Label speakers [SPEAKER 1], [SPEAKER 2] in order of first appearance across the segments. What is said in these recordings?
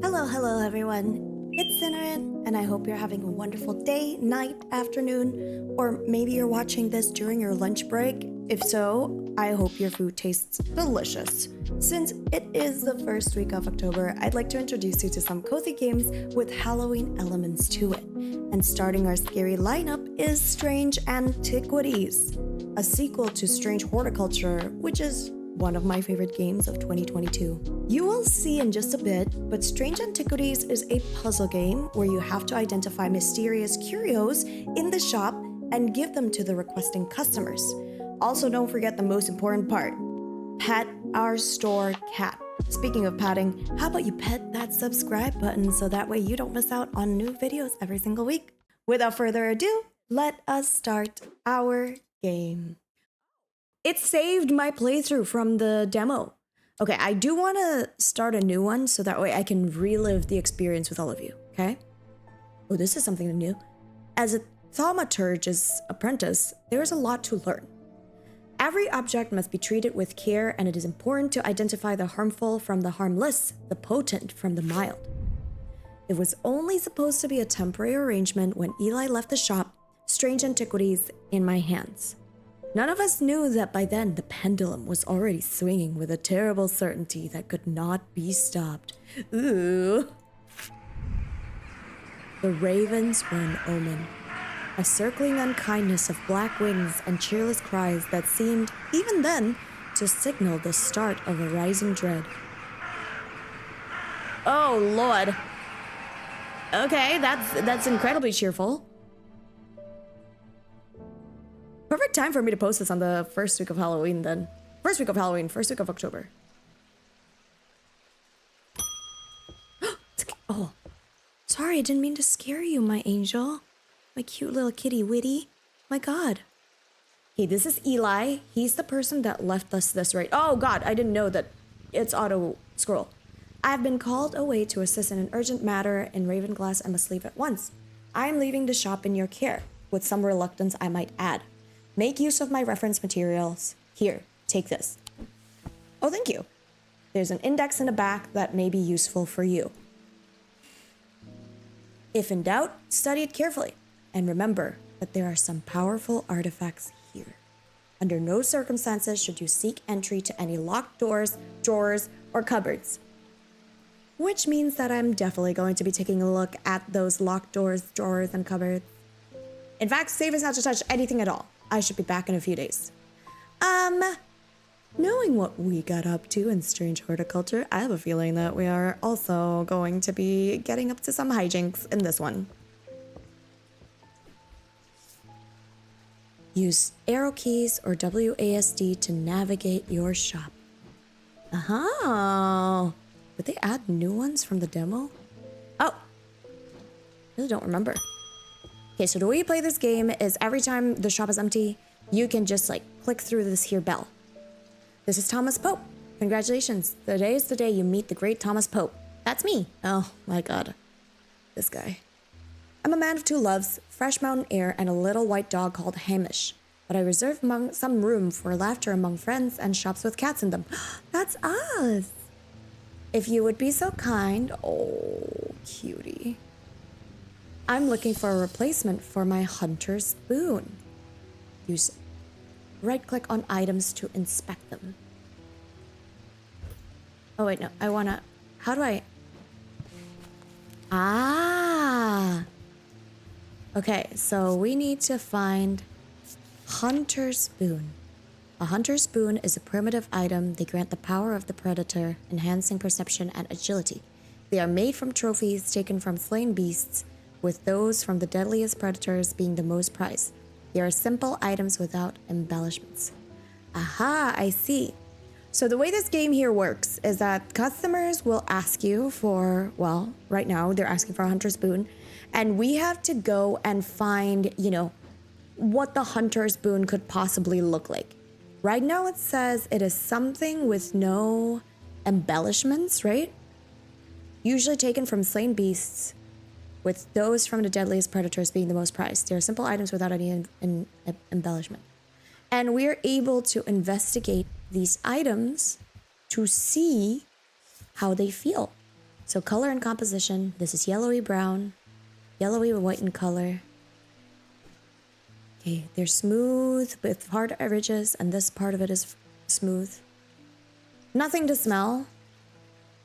[SPEAKER 1] Hello everyone. It's sinarynn, and I hope you're having a wonderful day, night, afternoon, or maybe you're watching this during your lunch break. If so, I hope your food tastes delicious. Since it is the first week of October, I'd like to introduce you to some cozy games with Halloween elements to it. And starting our scary lineup is Strange Antiquities, a sequel to Strange Horticulture, which is one of my favorite games of 2022. You will see in just a bit, but Strange Antiquities is a puzzle game where you have to identify mysterious curios in the shop and give them to the requesting customers. Also, don't forget the most important part: pet our store cat. Speaking of petting, how about you pet that subscribe button so that way you don't miss out on new videos every single week? Without further ado, let us start our game. It saved my playthrough from the demo. Okay, I do want to start a new one so that way I can relive the experience with all of you, okay? Oh, this is something new. As a thaumaturge's apprentice, there is a lot to learn. Every object must be treated with care, and it is important to identify the harmful from the harmless, the potent from the mild. It was only supposed to be a temporary arrangement when Eli left the shop, Strange Antiquities in my hands. None of us knew that by then the pendulum was already swinging with a terrible certainty that could not be stopped. Ooh. The ravens were an omen, a circling unkindness of black wings and cheerless cries that seemed, even then, to signal the start of a rising dread. Oh, Lord. Okay, that's incredibly cheerful. Perfect time for me to post this on the first week of Halloween then. First week of October. Oh, sorry, I didn't mean to scare you, my angel. My cute little kitty witty. My God. Hey, this is Eli. He's the person that left us this right. Oh God, I didn't know that it's auto scroll. I've been called away to assist in an urgent matter in Ravenglass and must leave at once. I am leaving the shop in your care, with some reluctance I might add. Make use of my reference materials. Here, take this. Oh, thank you. There's an index in the back that may be useful for you. If in doubt, study it carefully. And remember that there are some powerful artifacts here. Under no circumstances should you seek entry to any locked doors, drawers, or cupboards. Which means that I'm definitely going to be taking a look at those locked doors, drawers, and cupboards. In fact, save us not to touch anything at all. I should be back in a few days. Knowing what we got up to in Strange Horticulture, I have a feeling that we are also going to be getting up to some hijinks in this one. Use arrow keys or WASD to navigate your shop. Aha! Did they add new ones from the demo? Oh! I really don't remember. Okay, so the way you play this game is every time the shop is empty, you can just click through this here bell. This is Thomas Pope. Congratulations. Today is the day you meet the great Thomas Pope. That's me. Oh my God. This guy. I'm a man of two loves, fresh mountain air and a little white dog called Hamish. But I reserve some room for laughter among friends and shops with cats in them. That's us. If you would be so kind. Oh, cutie. I'm looking for a replacement for my hunter's spoon. Use right-click on items to inspect them. Oh wait, no, I wanna, how do I? Ah! Okay, so we need to find hunter's spoon. A hunter's spoon is a primitive item. They grant the power of the predator, enhancing perception and agility. They are made from trophies taken from slain beasts, with those from the deadliest predators being the most prized. They are simple items without embellishments. Aha, I see. So the way this game here works is that customers will ask you for, well, right now they're asking for a hunter's spoon, and we have to go and find, what the hunter's spoon could possibly look like. Right now it says it is something with no embellishments, right? Usually taken from slain beasts, with those from the deadliest predators being the most prized. They are simple items without any embellishment. And we're able to investigate these items to see how they feel. So color and composition. This is yellowy brown, yellowy white in color. Okay, they're smooth with hard ridges, and this part of it is smooth. Nothing to smell.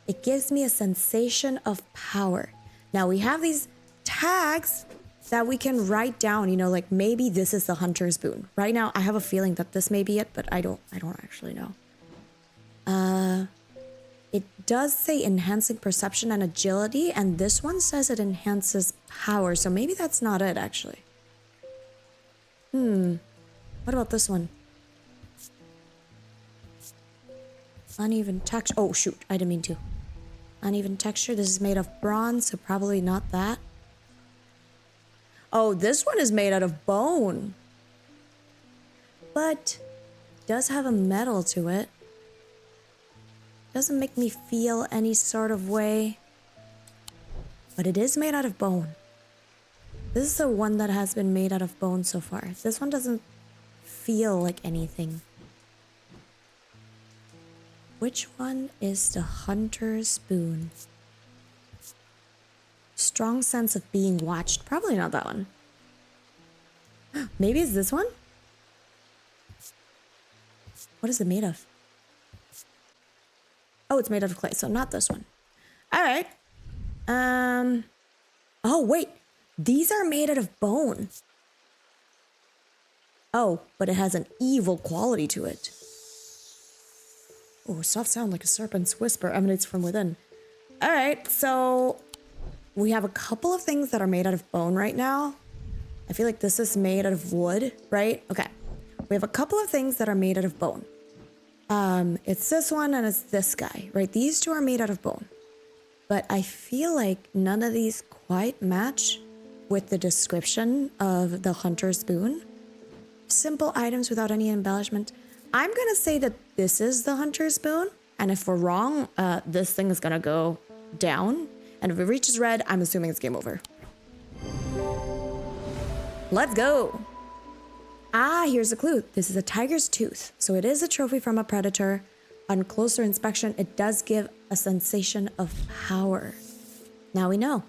[SPEAKER 1] It gives me a sensation of power. Now we have these tags that we can write down, you know, like maybe this is the hunter's boon. Right now, I have a feeling that this may be it, but I don't actually know. It does say enhancing perception and agility, and this one says it enhances power, so maybe that's not it, actually. What about this one? Uneven texture. Oh, shoot, I didn't mean to. Uneven texture. This is made of bronze, so probably not that. Oh, this one is made out of bone. But does have a metal to it. Doesn't make me feel any sort of way. But it is made out of bone. This is the one that has been made out of bone so far. This one doesn't feel like anything. Which one is the hunter's boon? Strong sense of being watched. Probably not that one. Maybe it's this one? What is it made of? Oh, it's made out of clay, so not this one. All right. Oh, wait. These are made out of bone. Oh, but it has an evil quality to it. Oh, soft sound like a serpent's whisper emanates from within. All right, so we have a couple of things that are made out of bone right now. I feel like this is made out of wood, right? Okay. We have a couple of things that are made out of bone. It's this one and it's this guy, right? These two are made out of bone. But I feel like none of these quite match with the description of the hunter's boon. Simple items without any embellishment. I'm gonna say that this is the hunter's boon. And if we're wrong, this thing is gonna go down. And if it reaches red, I'm assuming it's game over. Let's go. Ah, here's a clue. This is a tiger's tooth. So it is a trophy from a predator. On closer inspection, it does give a sensation of power. Now we know.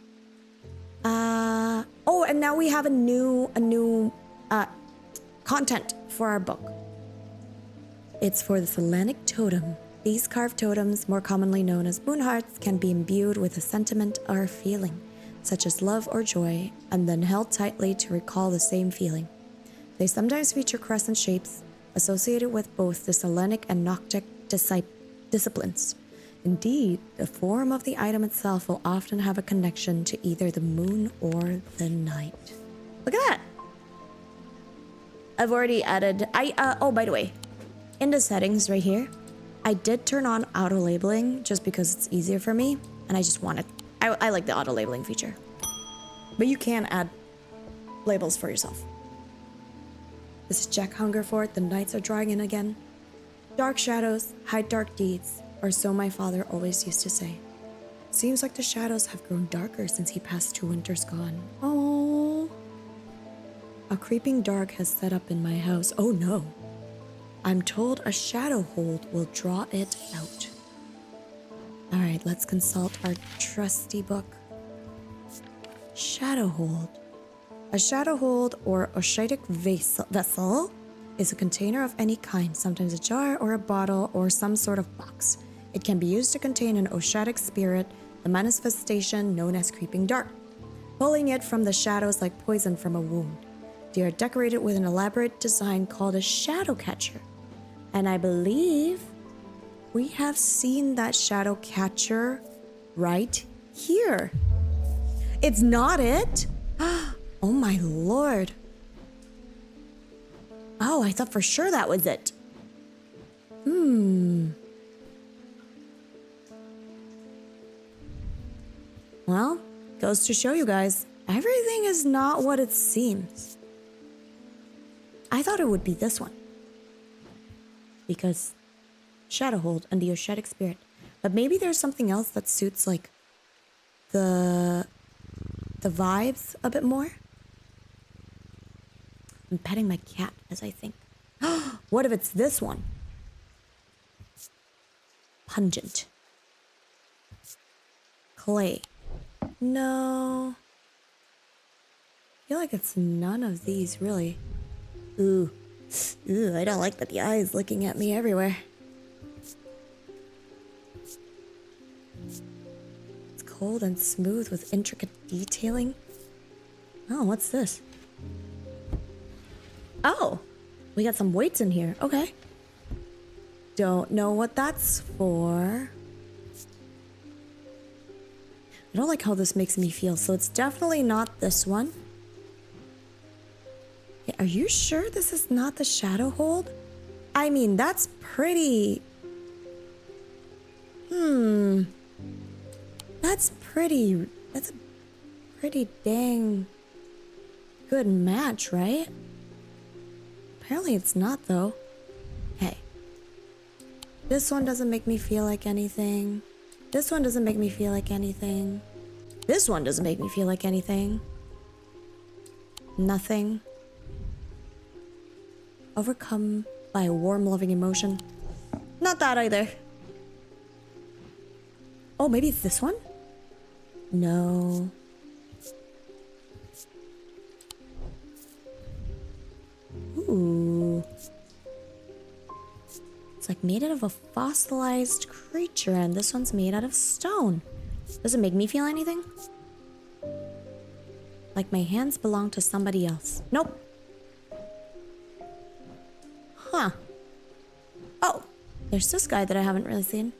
[SPEAKER 1] Oh, and now we have a new content for our book. It's for the Thelenic totem. These carved totems, more commonly known as boon hearts, can be imbued with a sentiment or feeling, such as love or joy, and then held tightly to recall the same feeling. They sometimes feature crescent shapes associated with both the Thelenic and Noctic disciplines. Indeed, the form of the item itself will often have a connection to either the moon or the night. Look at that! I've already added... oh, by the way, in the settings right here, I did turn on auto-labeling just because it's easier for me, and I just want it. I like the auto-labeling feature. But you can add labels for yourself. This is Jack Hungerford. The nights are drawing in again. Dark shadows hide dark deeds, or so my father always used to say. Seems like the shadows have grown darker since he passed 2 winters gone. Oh. A creeping dark has set up in my house. Oh no. I'm told a shadow hold will draw it out. All right, let's consult our trusty book. Shadow hold. A shadow hold or oshitic vessel is a container of any kind, sometimes a jar or a bottle or some sort of box. It can be used to contain an oshitic spirit, the manifestation known as creeping dark, pulling it from the shadows like poison from a wound. They are decorated with an elaborate design called a shadow catcher. And I believe we have seen that shadow catcher right here. It's not it? Oh my lord. Oh, I thought for sure that was it. Well, goes to show you guys, everything is not what it seems. I thought it would be this one. Because Shadowhold and the Oshetic Spirit. But maybe there's something else that suits like the vibes a bit more. I'm petting my cat as I think. What if it's this one? Pungent. clay. No. I feel like it's none of these, really. Ooh. Ooh, I don't like that the eye is looking at me everywhere. It's cold and smooth with intricate detailing. Oh, what's this? Oh, we got some weights in here. Okay. Don't know what that's for. I don't like how this makes me feel, so it's definitely not this one. Yeah, are you sure this is not the shadow hold? I mean, that's pretty... That's a pretty dang good match, right? Apparently it's not, though. Hey. This one doesn't make me feel like anything. This one doesn't make me feel like anything. This one doesn't make me feel like anything. Nothing. Overcome by a warm, loving emotion. Not that either. Oh, maybe it's this one? No. Ooh. It's like made out of a fossilized creature, and this one's made out of stone. Does it make me feel anything? Like my hands belong to somebody else. Nope. Huh. Oh, there's this guy that I haven't really seen.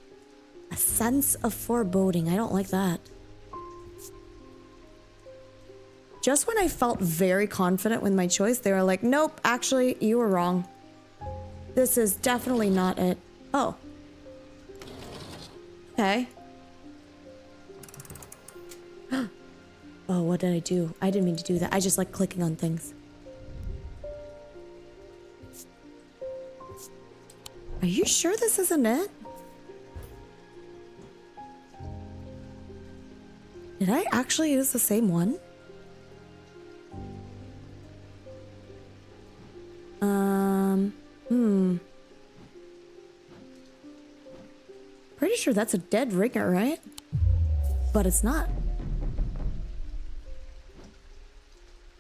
[SPEAKER 1] A sense of foreboding. I don't like that. Just when I felt very confident with my choice, they were like, nope, actually, you were wrong. This is definitely not it. Oh. Okay. Oh, what did I do? I didn't mean to do that. I just like clicking on things. Are you sure this isn't it? Did I actually use the same one? Pretty sure that's a dead ringer, right? But it's not.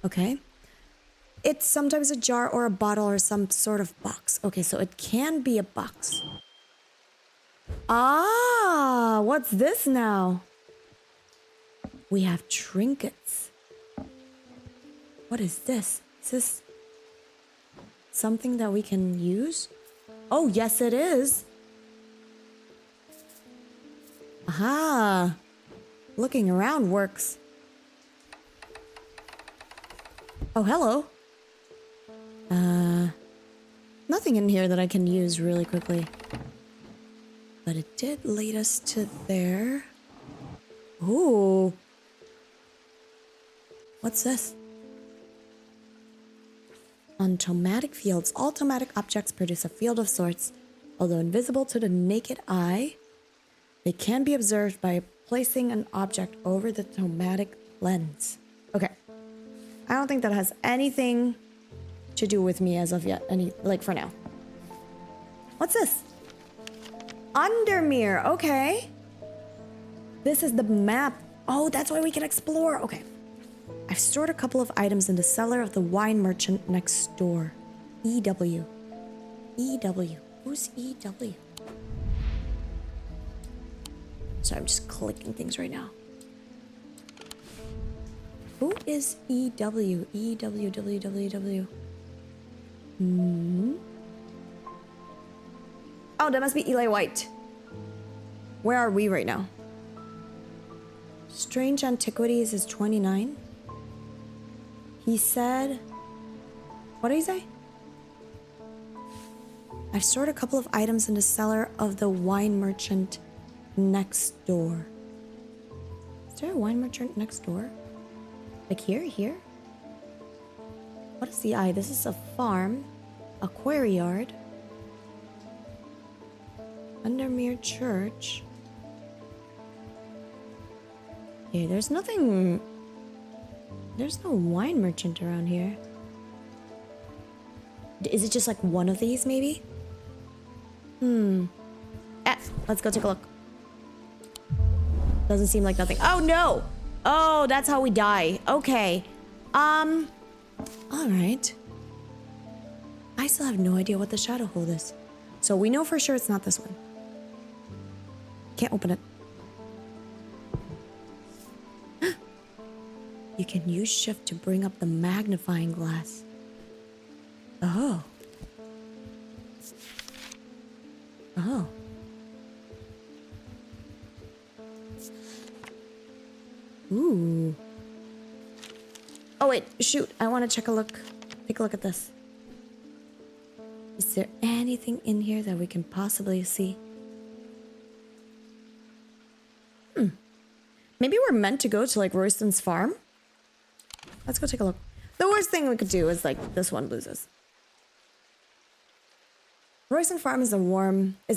[SPEAKER 1] Okay. It's sometimes a jar or a bottle or some sort of box. Okay, so it can be a box. Ah, what's this now? We have trinkets. What is this? Is this something that we can use? Oh, yes, it is. Aha. Looking around works. Oh, hello. Nothing in here that I can use really quickly. But it did lead us to there. Ooh. What's this? On tomatic fields, all tomatic objects produce a field of sorts. Although invisible to the naked eye, they can be observed by placing an object over the tomatic lens. Okay. I don't think that has anything to do with me as of yet. Like for now. What's this? Undermere. Okay. This is the map. Oh, that's why we can explore. Okay. I've stored a couple of items in the cellar of the wine merchant next door. EW. EW. Who's EW? So I'm just clicking things right now. Who is EW? EWWWW. Oh, that must be Eli White. Where are we right now? Strange Antiquities is 29. He said... What did he say? I've stored a couple of items in the cellar of the wine merchant next door. Is there a wine merchant next door? Like here? Here? What is the eye? This is a farm. A quarry yard. Undermere Church. Okay, there's nothing... There's no wine merchant around here. Is it just like one of these, maybe? Let's go take a look. Doesn't seem like nothing. Oh, no. Oh, that's how we die. Okay. All right. I still have no idea what the shadow hold is. So we know for sure it's not this one. Can't open it. You can use shift to bring up the magnifying glass. Oh. Oh. Ooh. Oh wait, shoot. I want to take a look at this. Is there anything in here that we can possibly see? Maybe we're meant to go to like Royston's farm? Let's go take a look. The worst thing we could do is like this one loses. Royston Farm is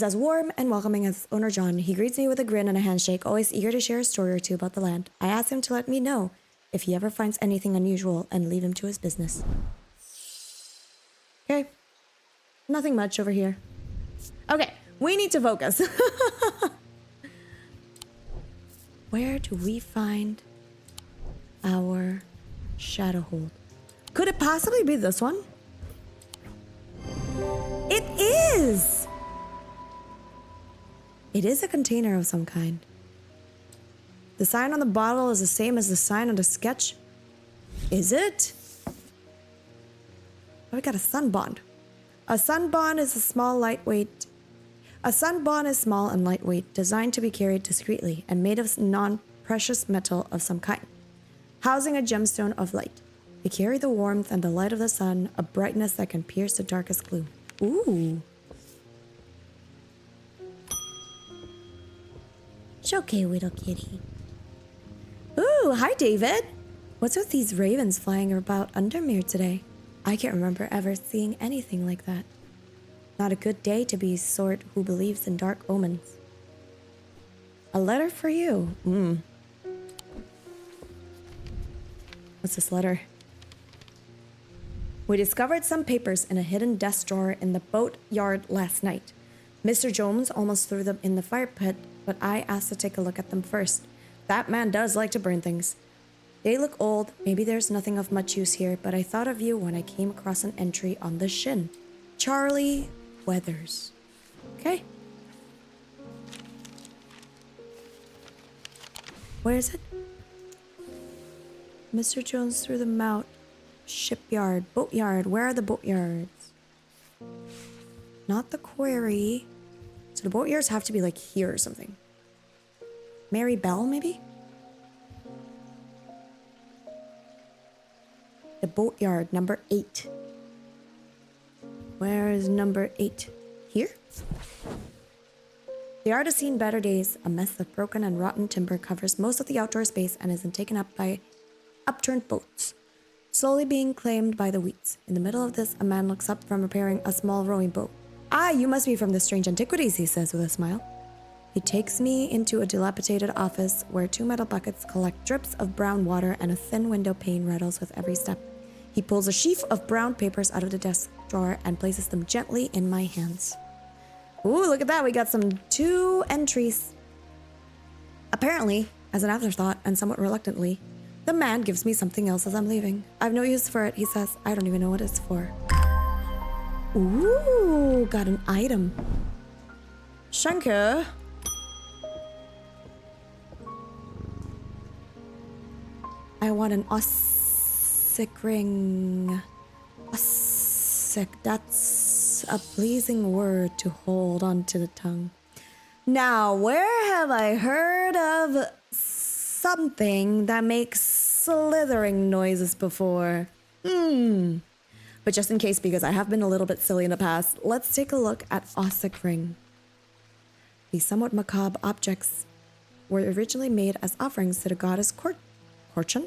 [SPEAKER 1] as warm and welcoming as owner John. He greets me with a grin and a handshake, always eager to share a story or two about the land. I ask him to let me know if he ever finds anything unusual and leave him to his business. Okay. Nothing much over here. Okay, we need to focus. Where do we find our shadow hold? Could it possibly be this one? It is! It is a container of some kind. The sign on the bottle is the same as the sign on the sketch. Is it? Oh, we got a sunbond. A sunbond is small and lightweight, designed to be carried discreetly and made of non-precious metal of some kind, housing a gemstone of light. They carry the warmth and the light of the sun, a brightness that can pierce the darkest gloom. Ooh. It's okay, little kitty. Ooh, hi, David. What's with these ravens flying about Undermere today? I can't remember ever seeing anything like that. Not a good day to be sort who believes in dark omens. A letter for you. What's this letter? We discovered some papers in a hidden desk drawer in the boatyard last night. Mr. Jones almost threw them in the fire pit, but I asked to take a look at them first. That man does like to burn things. They look old, maybe there's nothing of much use here, but I thought of you when I came across an entry on the shin. Charlie Weathers. Okay. Where is it? Mr. Jones threw them out. Shipyard, boatyard. Where are the boatyards? Not the quarry. So the boatyards have to be like here or something. Mary Bell, maybe? The boatyard, number 8. Where is number 8? Here? The yard has seen better days. A mess of broken and rotten timber covers most of the outdoor space and isn't taken up by upturned boats, slowly being claimed by the weeds. In the middle of this, a man looks up from repairing a small rowing boat. Ah, you must be from the strange antiquities, he says with a smile. He takes me into a dilapidated office where 2 metal buckets collect drips of brown water and a thin window pane rattles with every step. He pulls a sheaf of brown papers out of the desk drawer and places them gently in my hands. Ooh, look at that. We got some 2 entries. Apparently, as an afterthought and somewhat reluctantly, the man gives me something else as I'm leaving. I've no use for it, he says. I don't even know what it's for. Ooh, got an item. Shanker. I want an Ossic ring. Ossic, that's a pleasing word to hold onto the tongue. Now, where have I heard of something that makes slithering noises before? But just in case, because I have been a little bit silly in the past, let's take a look at Ossic ring. These somewhat macabre objects were originally made as offerings to the goddess Fortune,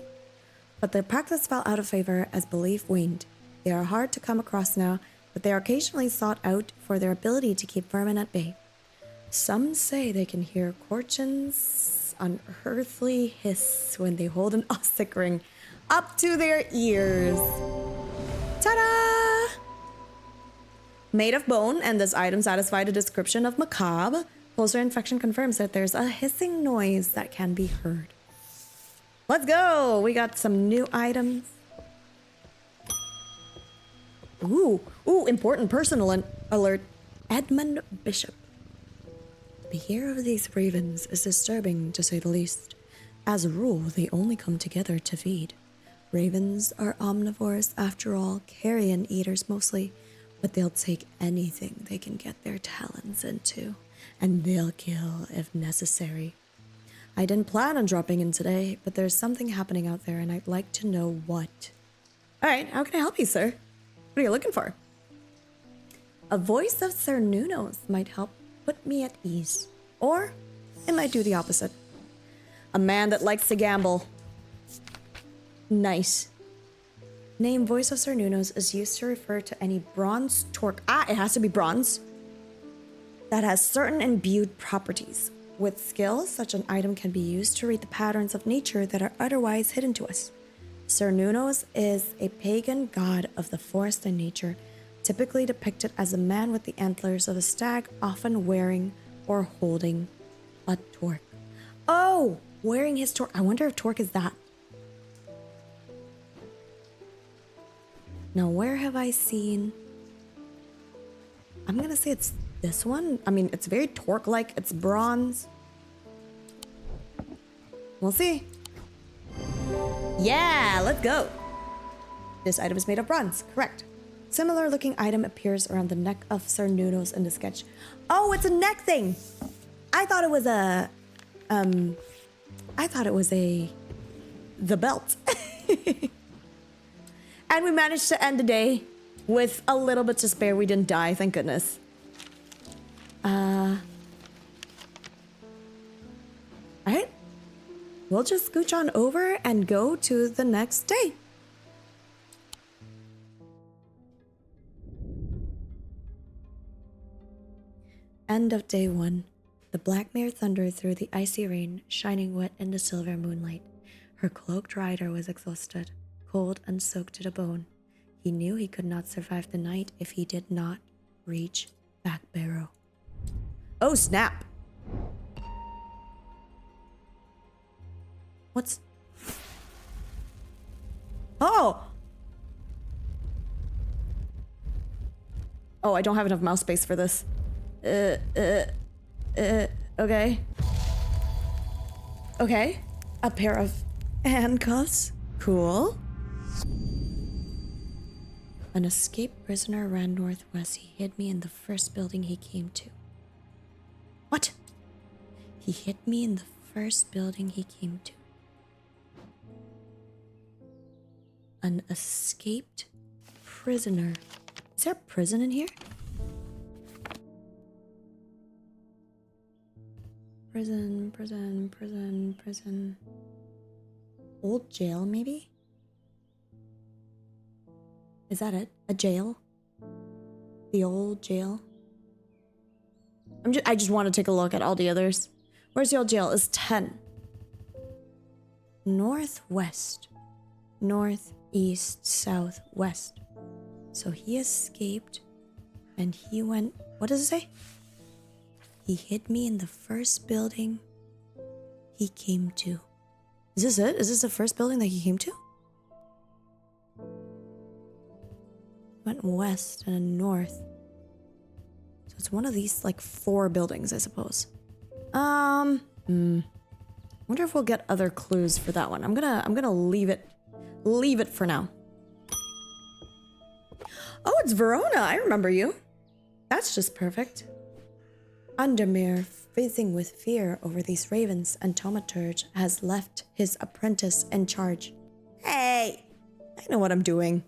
[SPEAKER 1] but their practice fell out of favor as belief waned. They are hard to come across now, but they are occasionally sought out for their ability to keep vermin at bay. Some say they can hear Fortune's unearthly hiss when they hold an Ossic ring up to their ears. Ta-da! Made of bone, and this item satisfied a description of macabre. Closer inspection confirms that there's a hissing noise that can be heard. Let's go! We got some new items. Ooh, important personal alert. Edmund Bishop. The behavior of these ravens is disturbing, to say the least. As a rule, they only come together to feed. Ravens are omnivores after all, carrion eaters mostly, but they'll take anything they can get their talons into, and they'll kill if necessary. I didn't plan on dropping in today, but there's something happening out there and I'd like to know what. Alright, how can I help you, sir? What are you looking for? A voice of Sir Nuno's might help put me at ease. Or it might do the opposite. A man that likes to gamble. Nice. Name Voice of Sir Nuno's is used to refer to any bronze torque. It has to be bronze. That has certain imbued properties. With skill, such an item can be used to read the patterns of nature that are otherwise hidden to us. Sir Nuno's is a pagan god of the forest and nature, typically depicted as a man with the antlers of a stag, often wearing or holding a torque. Oh, wearing his torque. I wonder if torque is that. Now, where have I seen? I'm gonna say it's this one. I mean, it's very torque-like. It's bronze. We'll see. Yeah, let's go. This item is made of bronze. Correct. Similar looking item appears around the neck of Sir Nuno's in the sketch. Oh, it's a neck thing. I thought it was a, the belt. And we managed to end the day with a little bit to spare. We didn't die, thank goodness. Alright. We'll just scooch on over and go to the next day. End of day 1. The black mare thundered through the icy rain, shining wet in the silver moonlight. Her cloaked rider was exhausted, cold and soaked to the bone. He knew he could not survive the night if he did not reach Back Barrow. Oh, snap! What's... Oh! Oh, I don't have enough mouse space for this. Okay. Okay. A pair of handcuffs. Cool. An escaped prisoner ran northwest. He hid me in the first building he came to. What? He hid me in the first building he came to. An escaped prisoner. Is there a prison in here? Prison. Old jail, maybe? Is that it? A jail? The old jail? I just want to take a look at all the others. Where's the old jail? It's 10. Northwest. Northeast, southwest. So he escaped and he went... What does it say? He hid me in the first building he came to. Is this it? Is this the first building that he came to? Went west and then north. So it's one of these like 4 buildings, I suppose. Wonder if we'll get other clues for that one. I'm gonna leave it for now. Oh, it's Verona. I remember you. That's just perfect. Undermere, fizzing with fear over these ravens, and Thaumaturge has left his apprentice in charge. Hey, I know what I'm doing.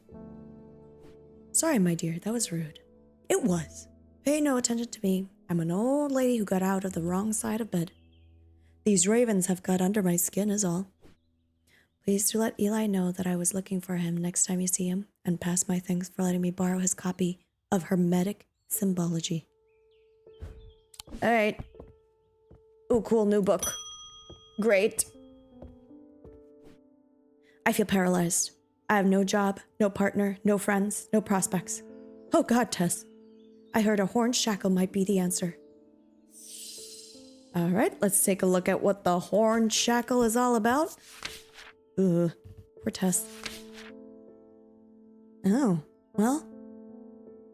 [SPEAKER 1] Sorry, my dear, that was rude. It was. Pay no attention to me. I'm an old lady who got out of the wrong side of bed. These ravens have got under my skin is all. Please do let Eli know that I was looking for him next time you see him, and pass my thanks for letting me borrow his copy of Hermetic Symbology. Alright. Oh, cool, new book. Great. I feel paralyzed. I have no job, no partner, no friends, no prospects. Oh God, Tess. I heard a horn shackle might be the answer. All right, let's take a look at what the horn shackle is all about. Ugh, poor Tess. Oh, well,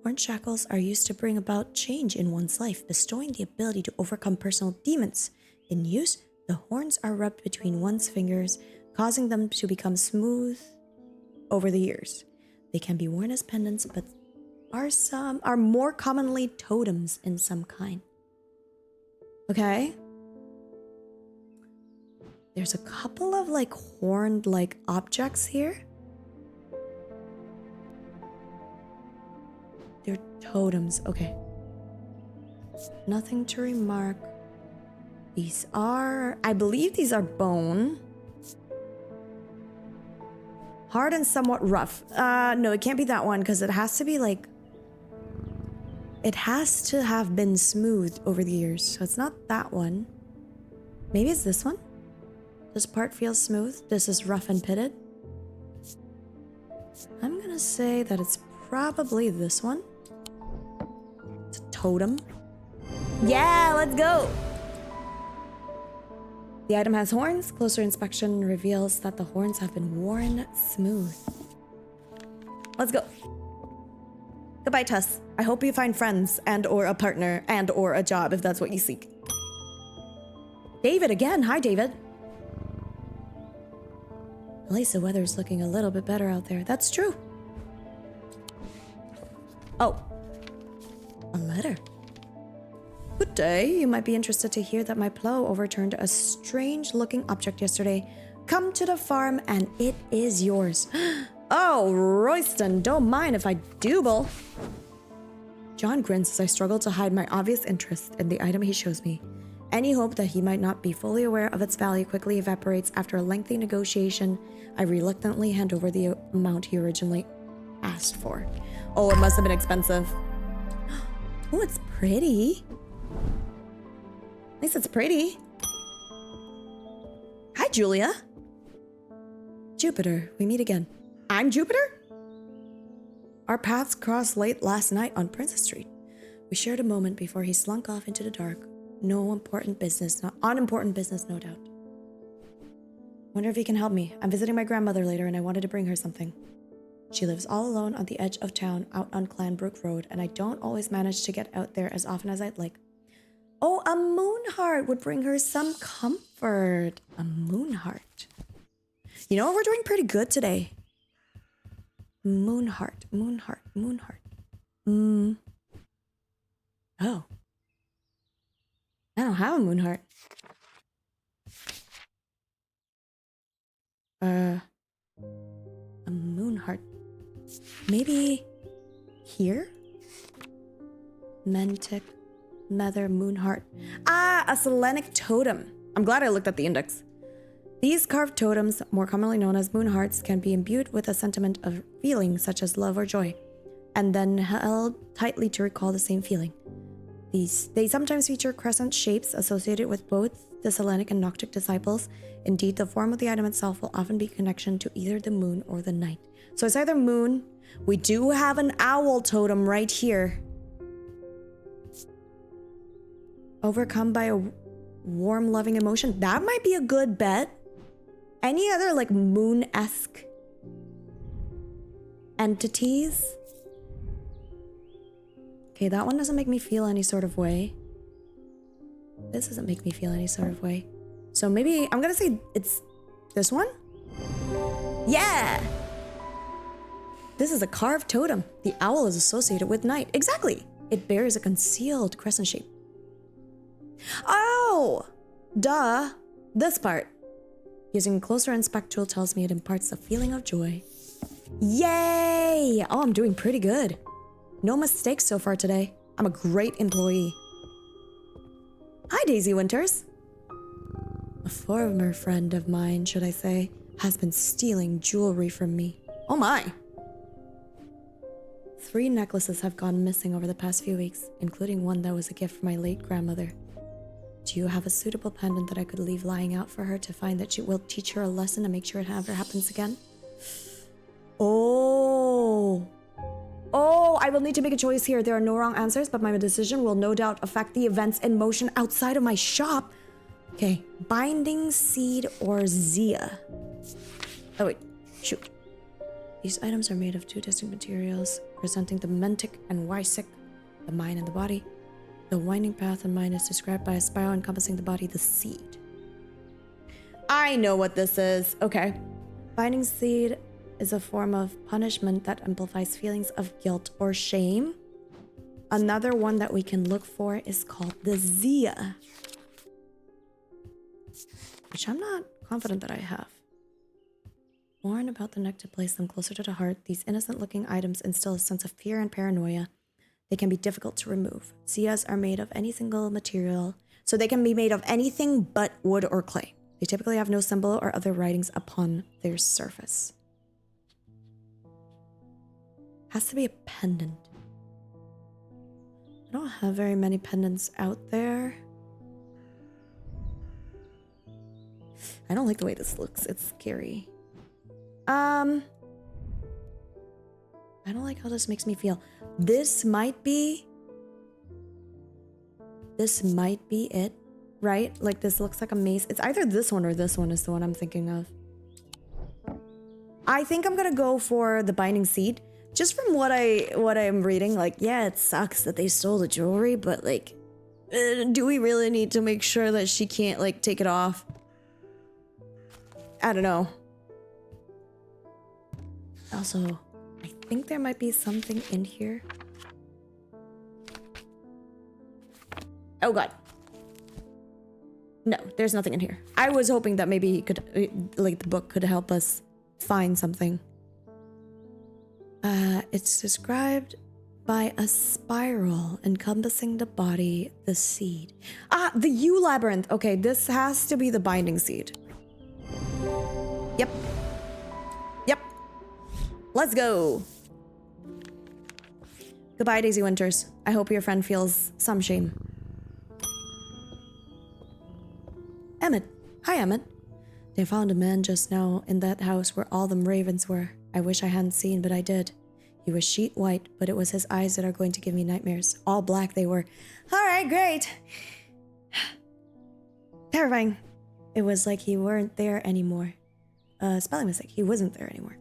[SPEAKER 1] horn shackles are used to bring about change in one's life, bestowing the ability to overcome personal demons. In use, the horns are rubbed between one's fingers, causing them to become smooth over the years. They can be worn as pendants, but are more commonly totems in some kind. Okay. There's a couple of like horned like objects here. They're totems. Okay. Nothing to remark. These are, I believe these are bone. Hard and somewhat rough. No, it can't be that one because it has to be like, it has to have been smoothed over the years. So it's not that one. Maybe it's this one. This part feels smooth. This is rough and pitted. I'm gonna say that it's probably this one. It's a totem. Yeah, let's go. The item has horns. Closer inspection reveals that the horns have been worn smooth. Let's go. Goodbye, Tess. I hope you find friends and or a partner and or a job if that's what you seek. David again. Hi, David. At least the weather's looking a little bit better out there. That's true. Oh. A letter. Good day. You might be interested to hear that my plow overturned a strange-looking object yesterday. Come to the farm and it is yours. Oh, Royston, don't mind if I dooble. John grins as I struggle to hide my obvious interest in the item he shows me. Any hope that he might not be fully aware of its value quickly evaporates after a lengthy negotiation. I reluctantly hand over the amount he originally asked for. Oh, it must have been expensive. Oh, it's pretty. At least it's pretty. Hi, Julia. Jupiter, we meet again. I'm Jupiter? Our paths crossed late last night on Princess Street. We shared a moment before he slunk off into the dark. Unimportant business, no doubt. Wonder if he can help me. I'm visiting my grandmother later and I wanted to bring her something. She lives all alone on the edge of town out on Clanbrook Road and I don't always manage to get out there as often as I'd like. Oh, a moon heart would bring her some comfort. A moon heart. You know what? We're doing pretty good today. Moon heart, moon heart, moon heart. Oh. I don't have a moon heart. A moon heart. Maybe here? Mentic, Nether, moon heart. Ah, a Selenic totem. I'm glad I looked at the index. These carved totems, more commonly known as moon hearts, can be imbued with a sentiment of feeling such as love or joy, and then held tightly to recall the same feeling. They sometimes feature crescent shapes associated with both the Selenic and Noctic disciples. Indeed, the form of the item itself will often be a connection to either the moon or the night. So it's either moon. We do have an owl totem right here. Overcome by a warm, loving emotion. That might be a good bet. Any other like moon-esque entities? Okay, that one doesn't make me feel any sort of way. This doesn't make me feel any sort of way. So maybe I'm gonna say it's this one? Yeah! This is a carved totem. The owl is associated with night. Exactly! It bears a concealed crescent shape. Oh! Duh! This part. Using a closer inspect tool tells me it imparts a feeling of joy. Yay! Oh, I'm doing pretty good. No mistakes so far today. I'm a great employee. Hi, Daisy Winters. A former friend of mine, should I say, has been stealing jewelry from me. Oh my! 3 necklaces have gone missing over the past few weeks, including one that was a gift from my late grandmother. Do you have a suitable pendant that I could leave lying out for her to find that she will teach her a lesson and make sure it never happens again? Oh, I will need to make a choice here. There are no wrong answers, but my decision will no doubt affect the events in motion outside of my shop. Okay, binding seed or Zia. Oh wait, shoot. These items are made of two distinct materials, presenting the mentic and wysic, the mind and the body. The winding path in mind is described by a spiral encompassing the body, the seed. I know what this is. Okay. Binding seed is a form of punishment that amplifies feelings of guilt or shame. Another one that we can look for is called the Zia, which I'm not confident that I have. Worn about the neck to place them closer to the heart, these innocent-looking items instill a sense of fear and paranoia. They can be difficult to remove. Zias are made of any single material, so they can be made of anything but wood or clay. They typically have no symbol or other writings upon their surface. Has to be a pendant. I don't have very many pendants out there. I don't like the way this looks. It's scary. I don't like how this makes me feel. This might be it, right? Like this looks like a mace. It's either this one or this one is the one I'm thinking of. I think I'm gonna go for the binding seed. Just from what I'm reading, like, yeah, it sucks that they stole the jewelry, but like, do we really need to make sure that she can't like take it off? I don't know. Also, I think there might be something in here. Oh god. No, there's nothing in here. I was hoping that maybe he could, like, the book could help us find something. It's described by a spiral encompassing the body, the seed. Ah, the U labyrinth. Okay, this has to be the binding seed. Yep. Yep. Let's go. Goodbye, Daisy Winters. I hope your friend feels some shame. Emmett. Hi, Emmett. They found a man just now in that house where all them ravens were. I wish I hadn't seen, but I did. He was sheet white, but it was his eyes that are going to give me nightmares. All black they were. Alright, great. Terrifying. It was like he weren't there anymore. Spelling mistake. He wasn't there anymore.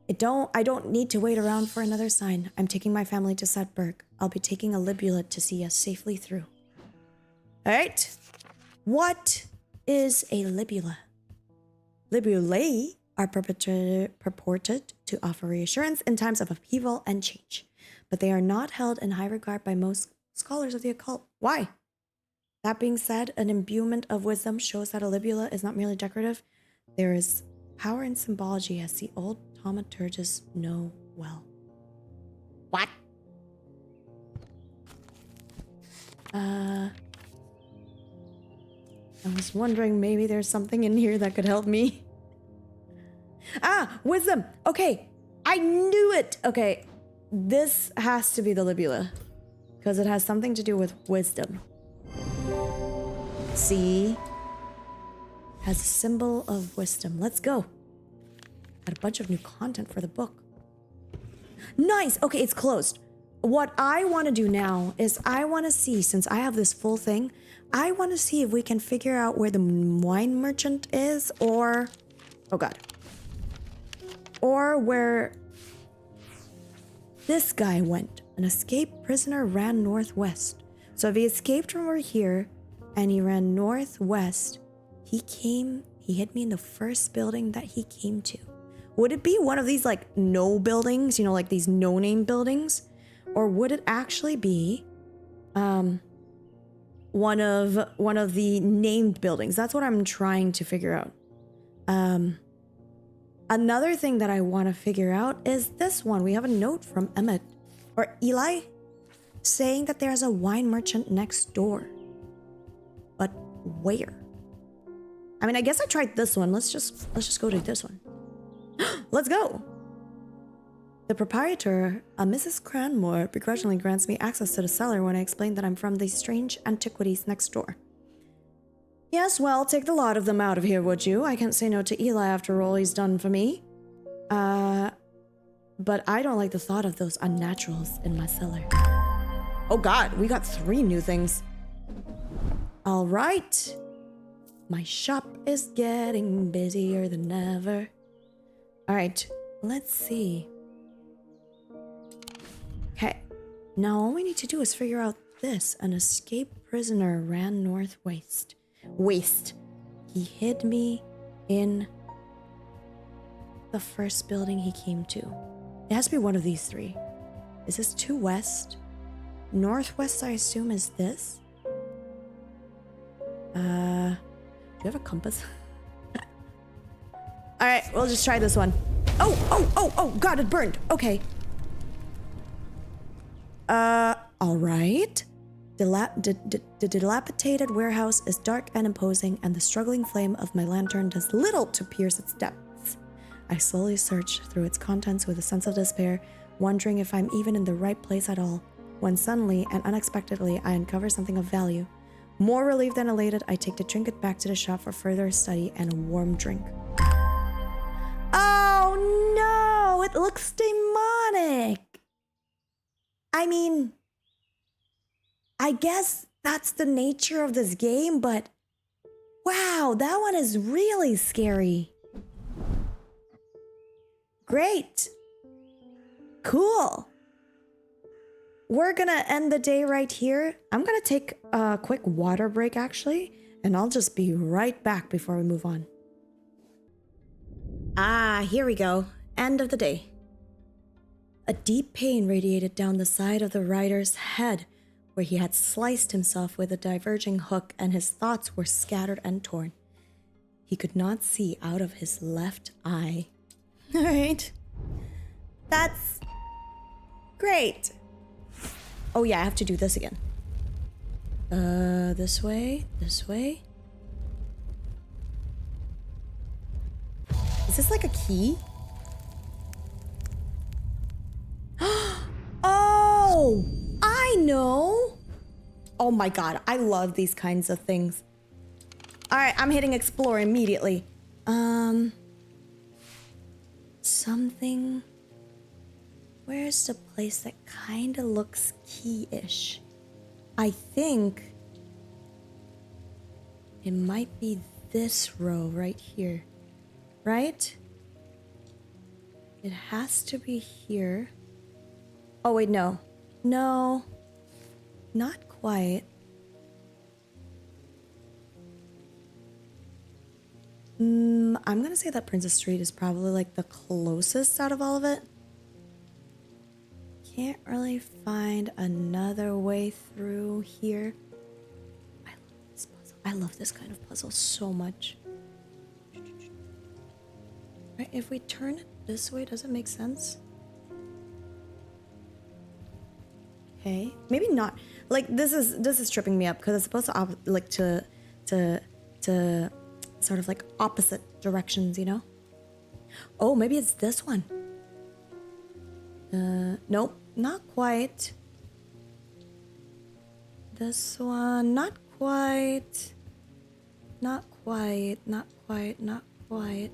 [SPEAKER 1] I don't need to wait around for another sign. I'm taking my family to Setberg. I'll be taking a libula to see us safely through. Alright. What is a libula? Libulae are purported to offer reassurance in times of upheaval and change, but they are not held in high regard by most scholars of the occult. Why? That being said, an imbuement of wisdom shows that a libula is not merely decorative. There is power in symbology, as the old thaumaturges know well. What? I was wondering maybe there's something in here that could help me. Ah, wisdom. Okay, I knew it. Okay, this has to be the libula because it has something to do with wisdom. See? Has a symbol of wisdom. Let's go. Got a bunch of new content for the book. Nice. Okay, it's closed. What I want to do now is I want to see, since I have this full thing, I want to see if we can figure out where the wine merchant is, or... oh god. Or where this guy went. An escaped prisoner ran northwest. So if he escaped from over here and he ran northwest, he hit me in the first building that he came to. Would it be one of these like no buildings, you know, like these no-name buildings? Or would it actually be one of the named buildings? That's what I'm trying to figure out. Another thing that I want to figure out is this one. We have a note from Emmett or Eli saying that there's a wine merchant next door. But where? I mean, I guess I tried this one. Let's just go to this one. Let's go. The proprietor, a Mrs. Cranmore, begrudgingly grants me access to the cellar when I explain that I'm from the strange antiquities next door. Yes, well, take the lot of them out of here, would you? I can't say no to Eli after all he's done for me. but I don't like the thought of those unnaturals in my cellar. Oh god, we got 3 new things. All right. My shop is getting busier than ever. All right, let's see. Okay, now all we need to do is figure out this. An escaped prisoner ran northwest. He hid me in the first building he came to. It has to be one of these 3. Is this 2 west? Northwest, I assume, is this. Do you have a compass? All right, we'll just try this one. Oh, God, it burned. Okay. All right. The dilapidated warehouse is dark and imposing, and the struggling flame of my lantern does little to pierce its depths. I slowly search through its contents with a sense of despair, wondering if I'm even in the right place at all, when suddenly and unexpectedly I uncover something of value. More relieved than elated, I take the trinket back to the shop for further study and a warm drink. Oh no! It looks demonic! I mean, I guess that's the nature of this game, but wow, that one is really scary. Great. Cool. We're gonna end the day right here. I'm gonna take a quick water break actually, and I'll just be right back before we move on. Here we go. End of the day. A deep pain radiated down the side of the rider's head, where he had sliced himself with a diverging hook, and his thoughts were scattered and torn. He could not see out of his left eye. All right. That's great. Oh yeah, I have to do this again. This way, this way. Is this like a key? Oh, I know. Oh my god, I love these kinds of things. All right, I'm hitting explore immediately. Something. Where's the place that kind of looks key-ish? I think it might be this row right here, right? It has to be here. Oh wait, no. No, not quite. I'm gonna say that Princess Street is probably like the closest out of all of it. Can't really find another way through here. I love this puzzle. I love this kind of puzzle so much. Right, if we turn it this way, does it make sense? Okay, maybe not. Like this is tripping me up because it's supposed to to sort of like opposite directions, you know? Oh, maybe it's this one. Nope, not quite. This one, not quite. Not quite, not quite, not quite.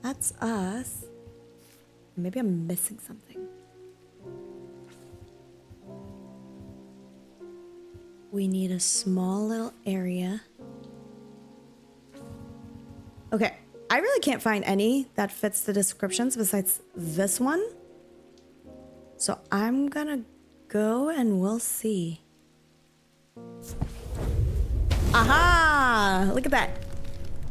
[SPEAKER 1] That's us. Maybe I'm missing something. We need a small little area. Okay, I really can't find any that fits the descriptions besides this one. So I'm gonna go and we'll see. Aha! Look at that.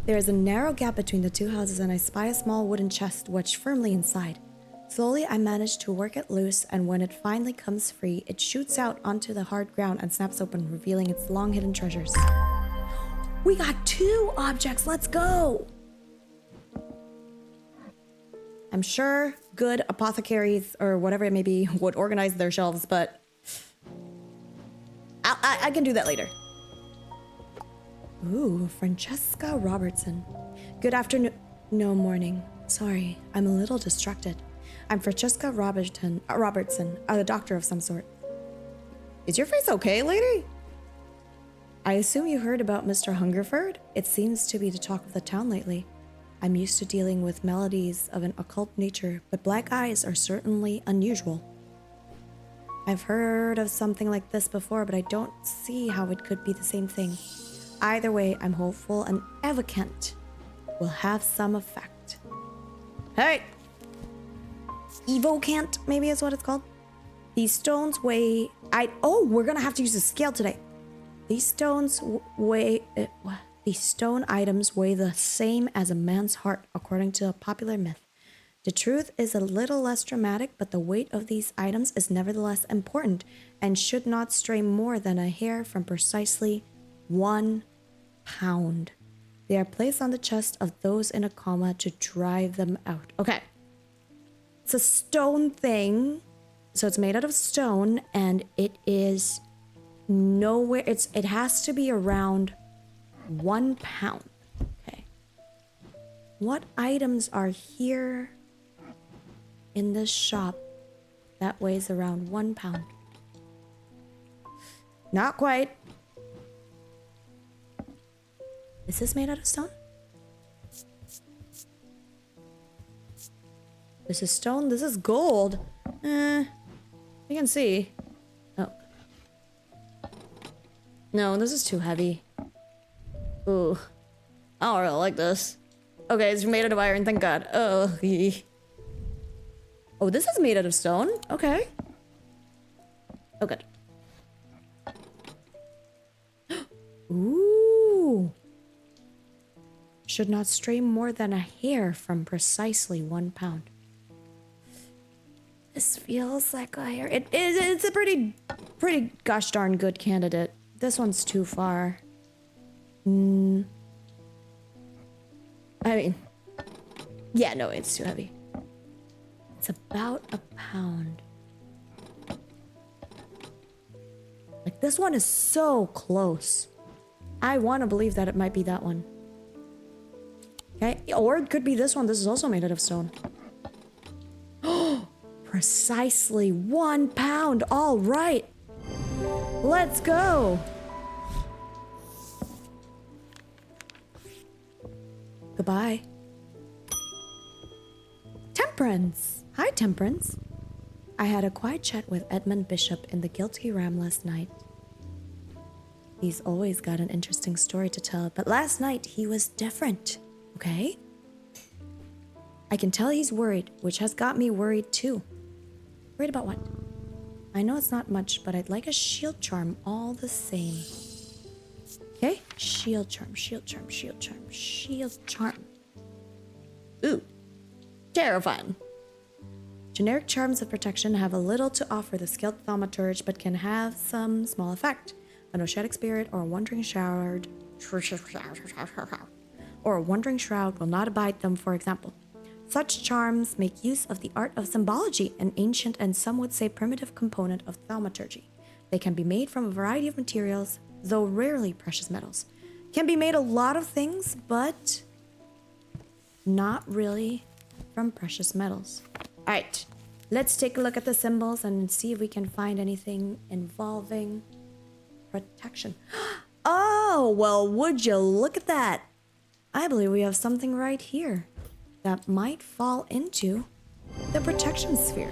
[SPEAKER 1] There is a narrow gap between the two houses and I spy a small wooden chest wedged firmly inside. Slowly, I manage to work it loose, and when it finally comes free, it shoots out onto the hard ground and snaps open, revealing its long-hidden treasures. We got 2 objects! Let's go! I'm sure good apothecaries, or whatever it may be, would organize their shelves, but I can do that later. Ooh, Francesca Robertson. Good afternoon. No, morning. Sorry, I'm a little distracted. I'm Francesca Robertson, a doctor of some sort. Is your face okay, lady? I assume you heard about Mr. Hungerford? It seems to be the talk of the town lately. I'm used to dealing with melodies of an occult nature, but black eyes are certainly unusual. I've heard of something like this before, but I don't see how it could be the same thing. Either way, I'm hopeful an evocant will have some effect. Hey! Evocant, maybe is what it's called. These stones weigh... Oh, we're gonna have to use a scale today. These stones weigh... These stone items weigh the same as a man's heart, according to a popular myth. The truth is a little less dramatic, but the weight of these items is nevertheless important and should not stray more than a hair from precisely 1 pound. They are placed on the chest of those in a coma to drive them out. Okay. It's a stone thing. So it's made out of stone, and it is nowhere... It has to be around 1 pound. Okay. What items are here in this shop that weighs around 1 pound? Not quite. Is this made out of stone? This is stone. This is gold. You can see. Oh. No, this is too heavy. Ooh. I don't really like this. Okay, it's made out of iron, thank God. Oh, oh, this is made out of stone? Okay. Oh, good. Ooh. Should not stray more than a hair from precisely 1 pound. This feels like a hair. It's a pretty gosh darn good candidate. This one's too far. I mean, yeah, no, it's too heavy. It's about 1 pound. Like, this one is so close. I want to believe that it might be that one. Okay, or it could be this one. This is also made out of stone. Precisely 1 pound. All right. Let's go. Goodbye. Temperance. Hi, Temperance. I had a quiet chat with Edmund Bishop in the Guilty Ram last night. He's always got an interesting story to tell, but last night he was different. Okay? I can tell he's worried, which has got me worried too. Worried about what? I know it's not much, but I'd like a shield charm all the same. Okay? Shield charm, shield charm, shield charm, shield charm. Ooh. Terrifying. Generic charms of protection have a little to offer the skilled thaumaturge, but can have some small effect. An oceanic spirit or a wandering shroud will not abide them, for example. Such charms make use of the art of symbology, an ancient and some would say primitive component of thaumaturgy. They can be made from a variety of materials, though rarely precious metals. Can be made a lot of things, but not really from precious metals. All right, let's take a look at the symbols and see if we can find anything involving protection. Oh, well, would you look at that? I believe we have something right here that might fall into the protection sphere.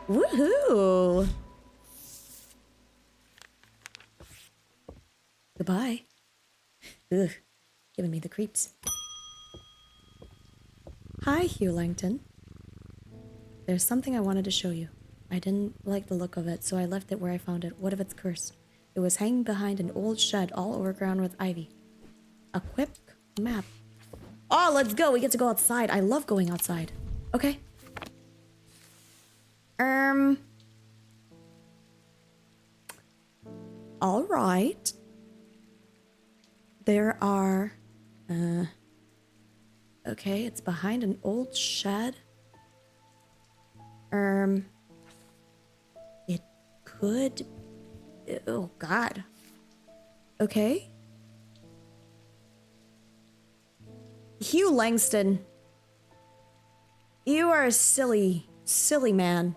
[SPEAKER 1] Woohoo! Goodbye. Ugh, giving me the creeps. Hi, Hugh Langton. There's something I wanted to show you. I didn't like the look of it, so I left it where I found it. What if it's cursed? It was hanging behind an old shed all overgrown with ivy. A quick map. Oh, let's go. We get to go outside. I love going outside. Okay. All right. There are, okay, it's behind an old shed. It could, oh God. Okay. Hugh Langston. You are a silly, silly man.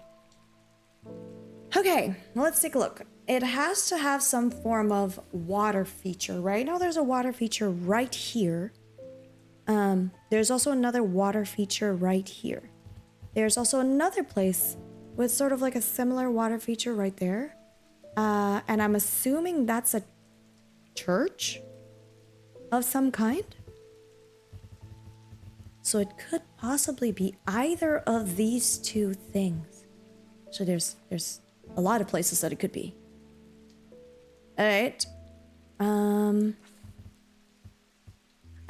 [SPEAKER 1] Okay, let's take a look. It has to have some form of water feature. Right now there's a water feature right here. There's also another water feature right here. There's also another place with sort of like a similar water feature right there. And I'm assuming that's a church of some kind. So it could possibly be either of these two things. So there's a lot of places that it could be. All right.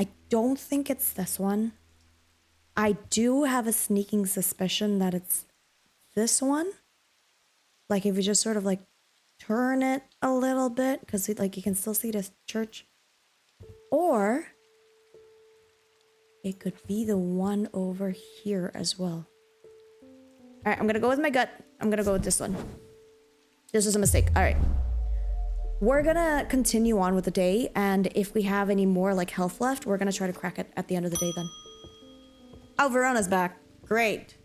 [SPEAKER 1] I don't think it's this one. I do have a sneaking suspicion that it's this one. Like if you just sort of like turn it a little bit, because like you can still see the church. Or it could be the one over here as well. All right, I'm gonna go with my gut. I'm gonna go with this one. This was a mistake. All right. We're gonna continue on with the day, and if we have any more like health left, we're gonna try to crack it at the end of the day then. Oh, Verona's back. Great.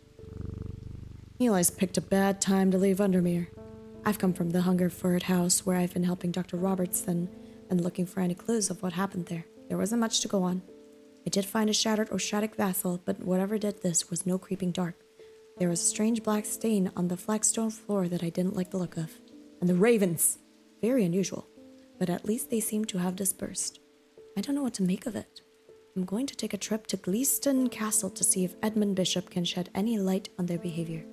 [SPEAKER 1] Eli's picked a bad time to leave Undermere. I've come from the Hungerford house where I've been helping Dr. Robertson and looking for any clues of what happened there. There wasn't much to go on. I did find a shattered Oshadic vessel, but whatever did this was no creeping dark. There was a strange black stain on the flagstone floor that I didn't like the look of. And the ravens! Very unusual, but at least they seem to have dispersed. I don't know what to make of it. I'm going to take a trip to Gleeston Castle to see if Edmund Bishop can shed any light on their behavior.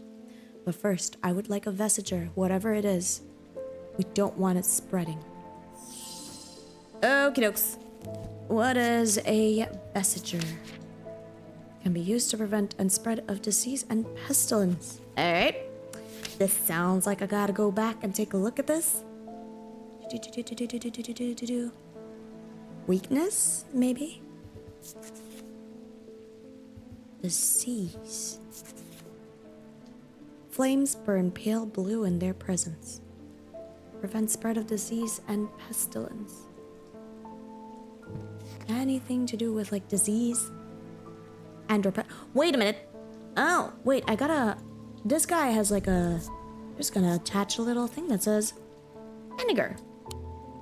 [SPEAKER 1] But first, I would like a vestiger, whatever it is. We don't want it spreading. Okie dokes. What is a vestiger? Can be used to prevent and spread of disease and pestilence. Alright. This sounds like I gotta go back and take a look at this. Weakness, maybe? Disease. Flames burn pale blue in their presence. Prevent spread of disease and pestilence. Anything to do with like disease and or wait a minute. Oh, wait, I gotta... This guy has like a... Just gonna attach a little thing that says vinegar.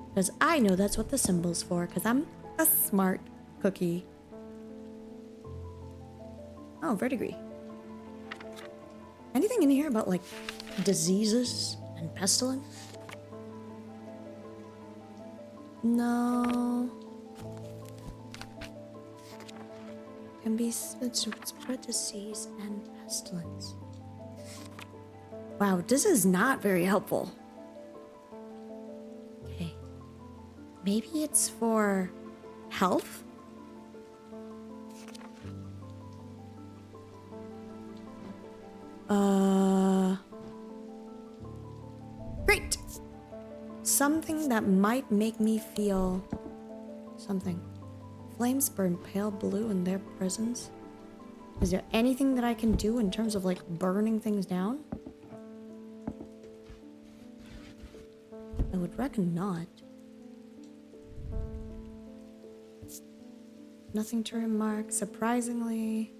[SPEAKER 1] Because I know that's what the symbol's for, because I'm a smart cookie. Oh, verdigris. Anything in here about like diseases and pestilence? No. Can be spread disease and pestilence. Wow, this is not very helpful. Okay. Maybe it's for health? Great! Something that might make me feel something. Flames burn pale blue in their presence. Is there anything that I can do in terms of like burning things down? I would reckon not. Nothing to remark. Surprisingly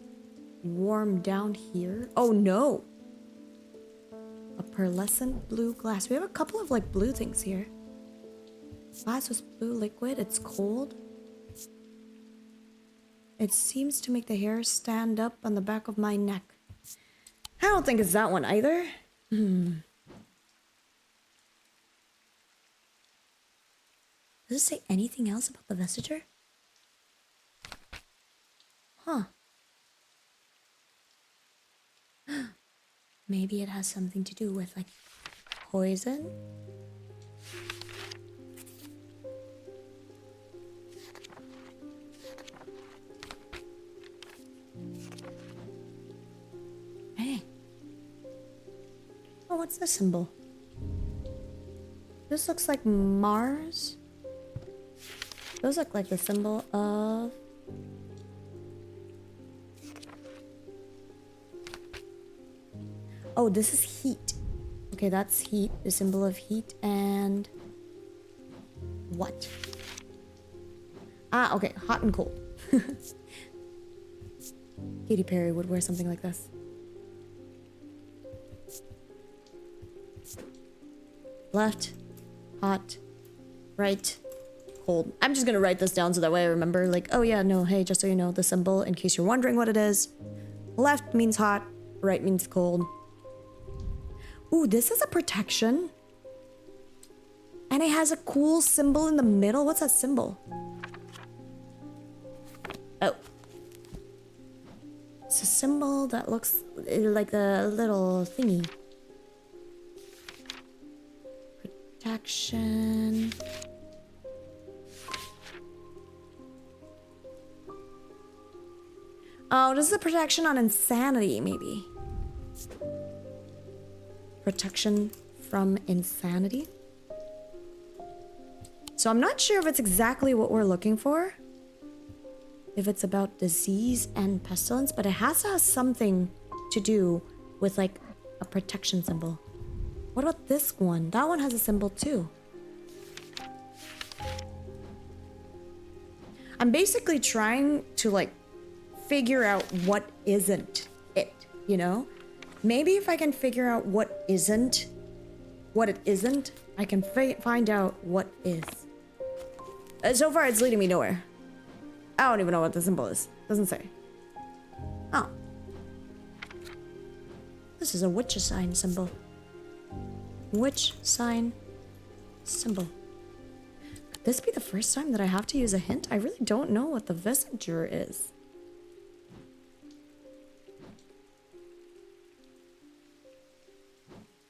[SPEAKER 1] warm down here. Oh no! A pearlescent blue glass. We have a couple of like blue things here. Glass with blue liquid. It's cold. It seems to make the hair stand up on the back of my neck. I don't think it's that one either. Does it say anything else about the vestiger? Huh. Maybe it has something to do with like poison? Hey. Oh, what's this symbol? This looks like Mars. Those look like the symbol of... Oh, this is heat. Okay, that's heat. The symbol of heat and... What? Ah, okay. Hot and cold. Katy Perry would wear something like this. Left. Hot. Right. cold. I'm just gonna write this down so that way I remember, like, oh yeah, no, hey, just so you know, the symbol, in case you're wondering what it is. Left means hot, right means cold. Ooh, this is a protection. And it has a cool symbol in the middle. What's that symbol? Oh. It's a symbol that looks like a little thingy. Protection. Oh, this is a protection on insanity, maybe. Protection from insanity. So I'm not sure if it's exactly what we're looking for. If it's about disease and pestilence, but it has to have something to do with like a protection symbol. What about this one? That one has a symbol too. I'm basically trying to like figure out what isn't it, you know? Maybe if I can figure out what it isn't, I can find out what is. So far, it's leading me nowhere. I don't even know what the symbol is. Doesn't say. Oh. This is a witch sign symbol. Witch sign symbol. Could this be the first time that I have to use a hint? I really don't know what the Visager is.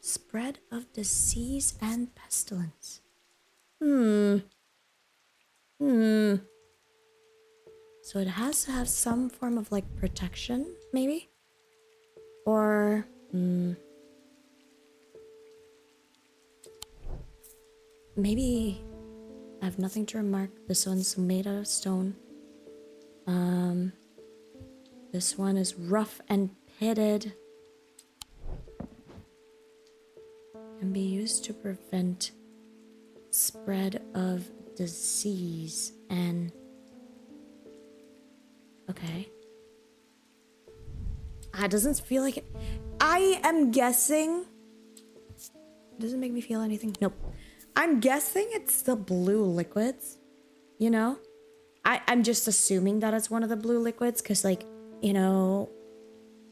[SPEAKER 1] Spread of disease and pestilence. So it has to have some form of like protection, maybe? Or, maybe I have nothing to remark. This one's made out of stone. This one is rough and pitted. Can be used to prevent spread of disease and... Okay. It doesn't feel like it. I am guessing... Doesn't make me feel anything. Nope. I'm guessing it's the blue liquids. You know? I'm just assuming that it's one of the blue liquids because, like, you know,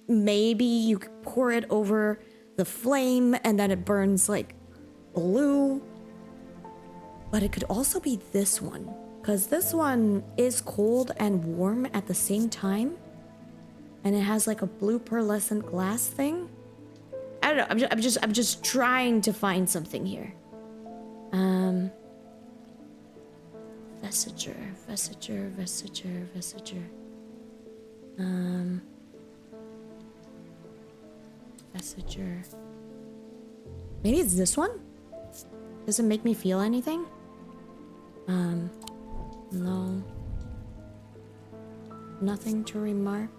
[SPEAKER 1] maybe you could pour it over the flame and then it burns like blue. But it could also be this one, because this one is cold and warm at the same time, and it has like a blue pearlescent glass thing. I don't know. I'm just trying to find something here. Visager. Visager. Maybe it's this one? Does it make me feel anything? No. Nothing to remark.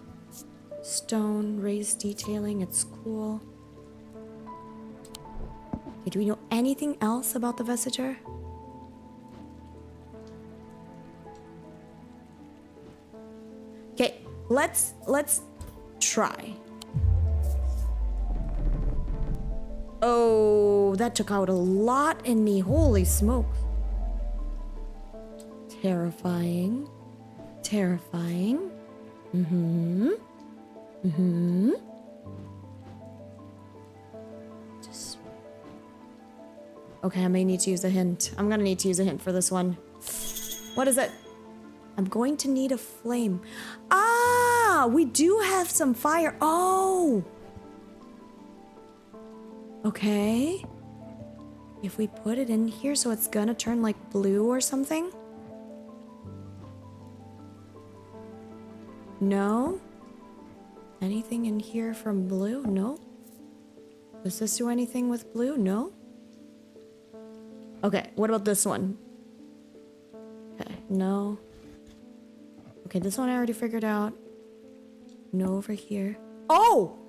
[SPEAKER 1] Stone, raised detailing, it's cool. Okay, do we know anything else about the Visager? Okay, let's try. Oh, that took out a lot in me. Holy smokes. Terrifying. Terrifying. Just... Okay, I may need to use a hint. I'm gonna need to use a hint for this one. What is it? I'm going to need a flame. Ah, we do have some fire. Oh! Okay. If we put it in here so it's gonna turn like blue or something? No? Anything in here from blue? No? Does this do anything with blue? No? Okay, what about this one? Okay, no. Okay, this one I already figured out. No over here. Oh!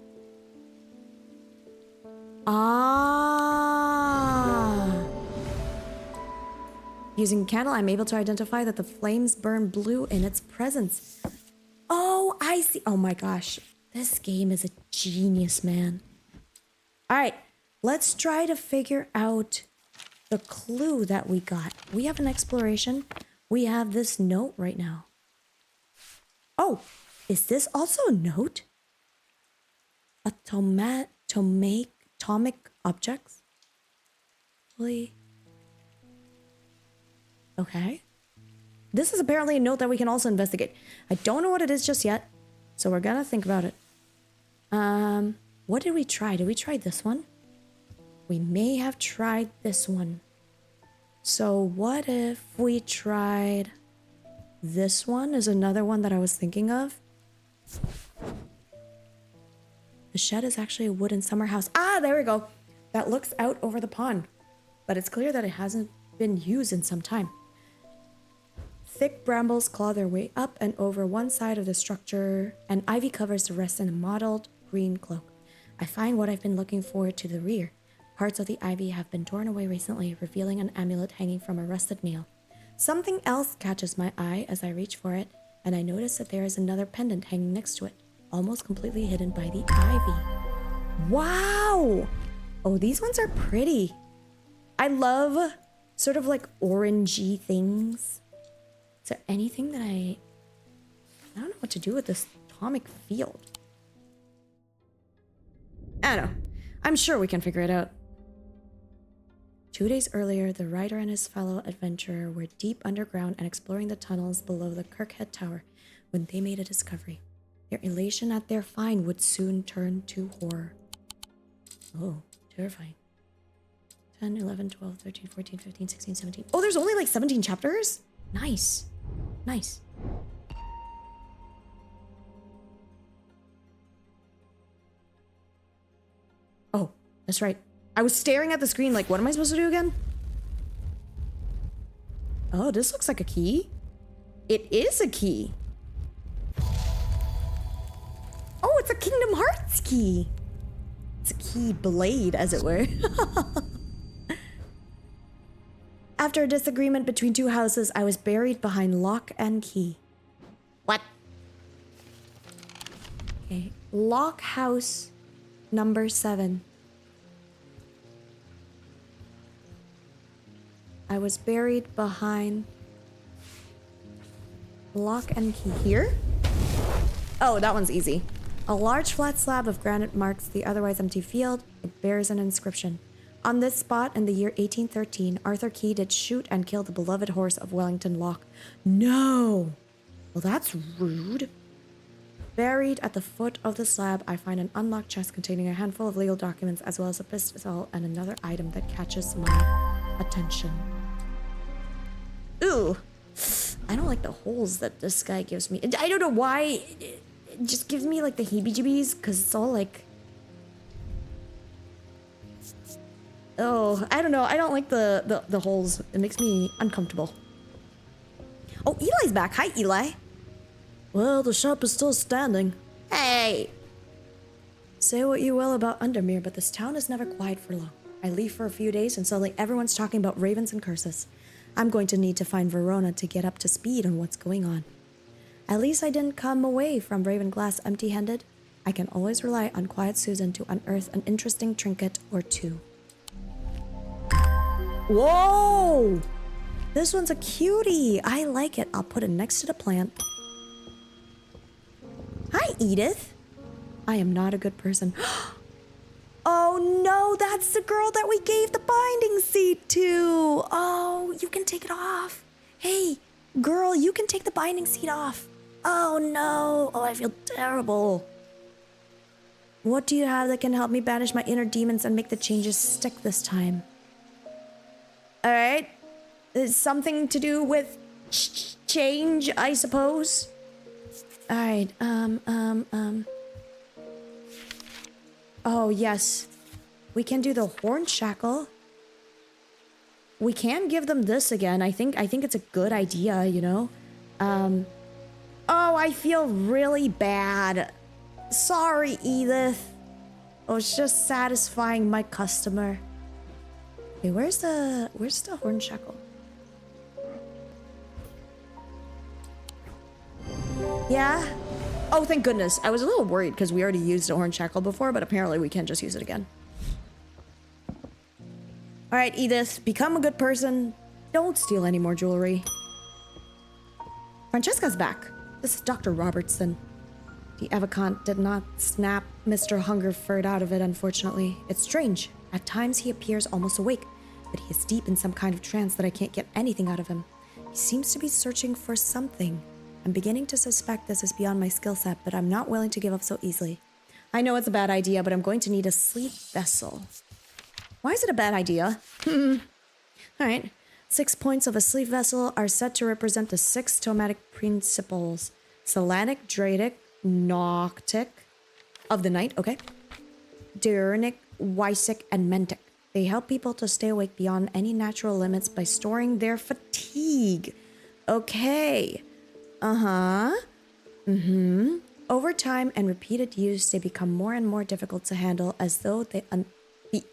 [SPEAKER 1] Ah! Using candle, I'm able to identify that the flames burn blue in its presence. Oh, I see. Oh my gosh. This game is a genius, man. All right, let's try to figure out the clue that we got. We have an exploration. we have this note right now. Oh, is this also a note? Atomic objects? Really? Okay. This is apparently a note that we can also investigate. I don't know what it is just yet, so we're gonna think about it. What did we try? Did we try this one? We may have tried this one. So what if we tried this one? Is another one that I was thinking of. The shed is actually a wooden summer house. Ah, there we go. That looks out over the pond. But it's clear that it hasn't been used in some time. Thick brambles claw their way up and over one side of the structure, and ivy covers the rest in a mottled green cloak. I find what I've been looking for to the rear. Parts of the ivy have been torn away recently, revealing an amulet hanging from a rusted nail. Something else catches my eye as I reach for it, and I notice that there is another pendant hanging next to it, almost completely hidden by the ivy. Wow! Oh, these ones are pretty. I love sort of like orangey things. Is there anything that I don't know what to do with this atomic field? I don't know. I'm sure we can figure it out. 2 days earlier, the writer and his fellow adventurer were deep underground and exploring the tunnels below the Kirkhead Tower when they made a discovery. Their elation at their find would soon turn to horror. Oh, terrifying. 10, 11, 12, 13, 14, 15, 16, 17. Oh, there's only like 17 chapters? Nice. Nice. Oh, that's right. I was staring at the screen like, what am I supposed to do again? Oh, this looks like a key. It is a key. Oh, it's a Kingdom Hearts key. It's a key blade, as it were. After a disagreement between two houses, I was buried behind lock and key. What? Okay. Lock house number 7. I was buried behind lock and key. Here? Oh, that one's easy. A large flat slab of granite marks the otherwise empty field. It bears an inscription. On this spot in the year 1813, Arthur Key did shoot and kill the beloved horse of Wellington Loch. No! Well, that's rude. Buried at the foot of the slab, I find an unlocked chest containing a handful of legal documents as well as a pistol and another item that catches my attention. Ooh! I don't like the holes that this guy gives me. I don't know why. It just gives me like the heebie-jeebies because it's all like... Oh, I don't know. I don't like the holes. It makes me uncomfortable. Oh, Eli's back. Hi, Eli. Well, the shop is still standing. Hey! Say what you will about Undermere, but this town is never quiet for long. I leave for a few days and suddenly everyone's talking about ravens and curses. I'm going to need to find Verona to get up to speed on what's going on. At least I didn't come away from Ravenglass empty-handed. I can always rely on Quiet Susan to unearth an interesting trinket or two. Whoa! This one's a cutie. I like it. I'll put it next to the plant. Hi, Edith. I am not a good person. Oh no, that's the girl that we gave the binding seed to. Oh, you can take it off. Hey, girl, you can take the binding seed off. Oh no. Oh, I feel terrible. What do you have that can help me banish my inner demons and make the changes stick this time? All right. It's something to do with change, I suppose. All right. Oh, yes. We can do the horn shackle. We can give them this again. I think it's a good idea, you know? Oh, I feel really bad. Sorry, Edith. I was just satisfying my customer. Okay, where's the horn shackle? Yeah? Oh, thank goodness. I was a little worried because we already used a horn shackle before, but apparently we can just use it again. All right, Edith, become a good person. Don't steal any more jewelry. Francesca's back. This is Dr. Robertson. The Evacant did not snap Mr. Hungerford out of it, unfortunately. It's strange. At times he appears almost awake, but he is deep in some kind of trance that I can't get anything out of him. He seems to be searching for something. I'm beginning to suspect this is beyond my skill set, but I'm not willing to give up so easily. I know it's a bad idea, but I'm going to need a sleep vessel. Why is it a bad idea? Alright. 6 points of a sleep vessel are set to represent the 6 tomatic principles. Selenic, Dradic, Noctic of the night, okay. Diurnic, Wysic, and Mentic. They help people to stay awake beyond any natural limits by storing their fatigue. Okay. Over time and repeated use, they become more and more difficult to handle, as though the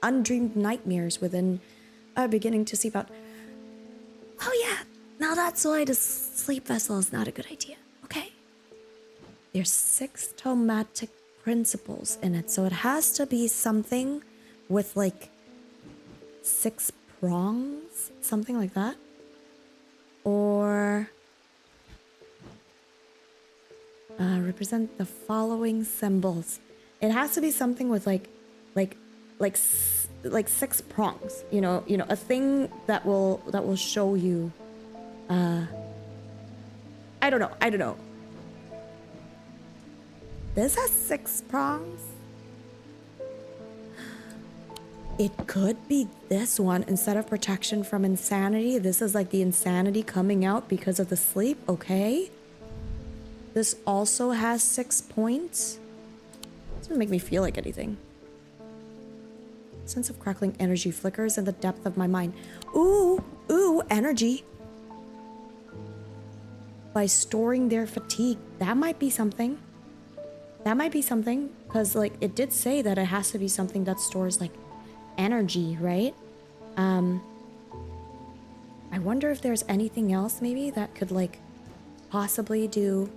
[SPEAKER 1] undreamed nightmares within are beginning to seep out. Oh yeah, now that's why the sleep vessel is not a good idea, okay? There's 6 tomatic principles in it, so it has to be something with like 6 prongs, something like that. Or represent the following symbols. It has to be something with like 6 prongs. You know, a thing that will show you. I don't know. This has 6 prongs. It could be this one. Instead of protection from insanity, this is like the insanity coming out because of the sleep. Okay. This also has 6 points. Doesn't make me feel like anything. Sense of crackling energy flickers in the depth of my mind. Ooh, energy. By storing their fatigue. That might be something. Because, like, it did say that it has to be something that stores, like, energy, right? I wonder if there's anything else, maybe, that could, like, possibly do...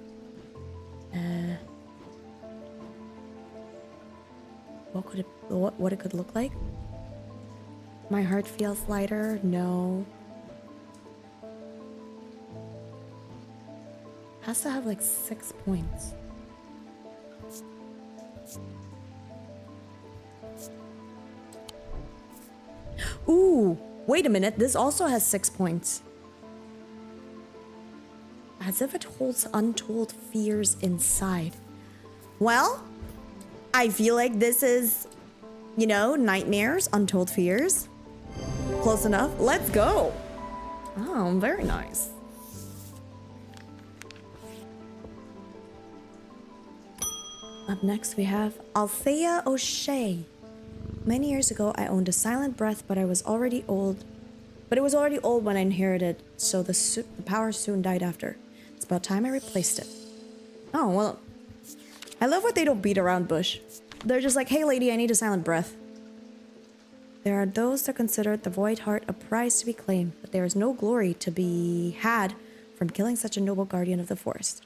[SPEAKER 1] what it could look like? My heart feels lighter. No. Has to have like 6 points. Ooh, wait a minute. This also has 6 points. As if it holds untold fears inside. Well, I feel like this is, you know, nightmares, untold fears. Close enough. Let's go. Oh, very nice. Up next we have Althea O'Shea. Many years ago I owned a silent breath, but I was already old. But it was already old when I inherited, so the power soon died after. It's about time I replaced it. Oh, well. I love what they don't beat around bush. They're just like, hey lady, I need a silent breath. There are those that consider the void heart a prize to be claimed, but there is no glory to be had from killing such a noble guardian of the forest.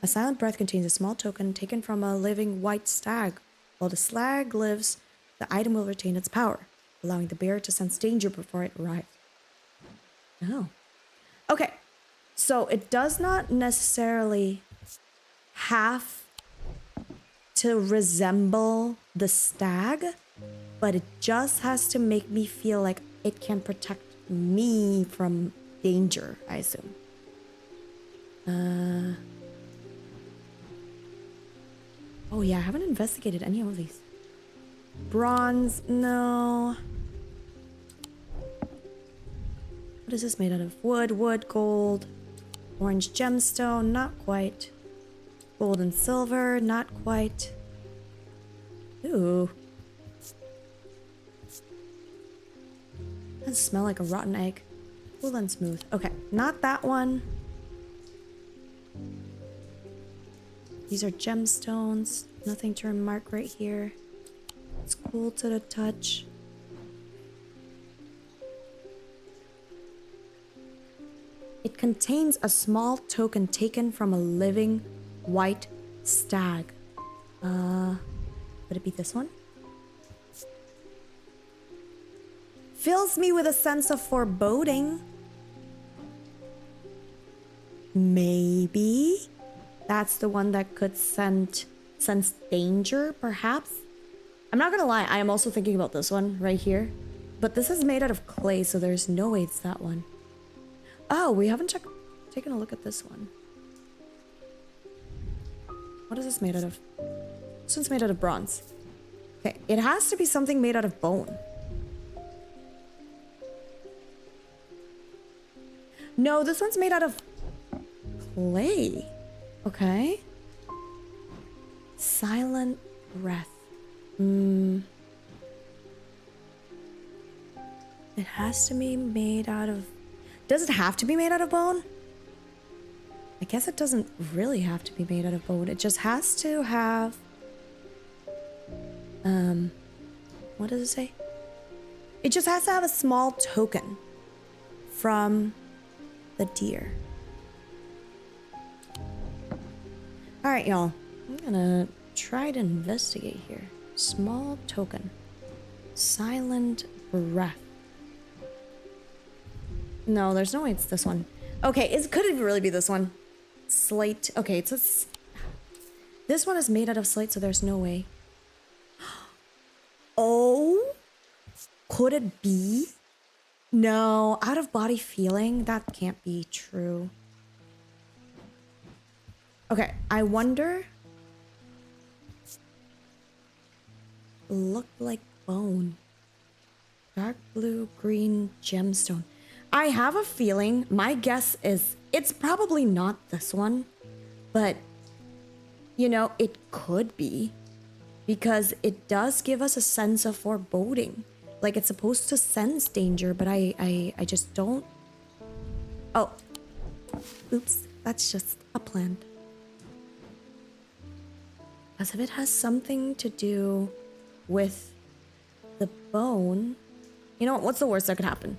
[SPEAKER 1] A silent breath contains a small token taken from a living white stag. While the stag lives, the item will retain its power, allowing the bearer to sense danger before it arrives. Oh. Okay. So it does not necessarily have to resemble the stag, but it just has to make me feel like it can protect me from danger, I assume. Oh yeah, I haven't investigated any of these. Bronze, no. What is this made out of? Wood, gold. Orange gemstone, not quite. Gold and silver, not quite. Ooh. Doesn't smell like a rotten egg. Cool and smooth. Okay, not that one. These are gemstones. Nothing to remark right here. It's cool to the touch. It contains a small token taken from a living white stag. Would it be this one? Fills me with a sense of foreboding. Maybe that's the one that could sense danger, perhaps. I'm not gonna lie, I am also thinking about this one right here. But this is made out of clay, so there's no way it's that one. Oh, we haven't taken a look at this one. What is this made out of? This one's made out of bronze. Okay, it has to be something made out of bone. No, this one's made out of clay. Okay. Silent breath. It has to be made out of... Does it have to be made out of bone? I guess it doesn't really have to be made out of bone. It just has to have... What does it say? It just has to have a small token from the deer. Alright, y'all. I'm gonna try to investigate here. Small token. Silent breath. No, there's no way it's this one. Okay, could it really be this one? Slate. Okay, this one is made out of slate, so there's no way. Oh, could it be? No, out of body feeling? That can't be true. Okay, I wonder. Looked like bone. Dark blue, green gemstone. I have a feeling, my guess is, it's probably not this one, but, you know, it could be, because it does give us a sense of foreboding. Like, it's supposed to sense danger, but I just don't... Oh. Oops, that's just a plant. As if it has something to do with the bone. You know, what's the worst that could happen?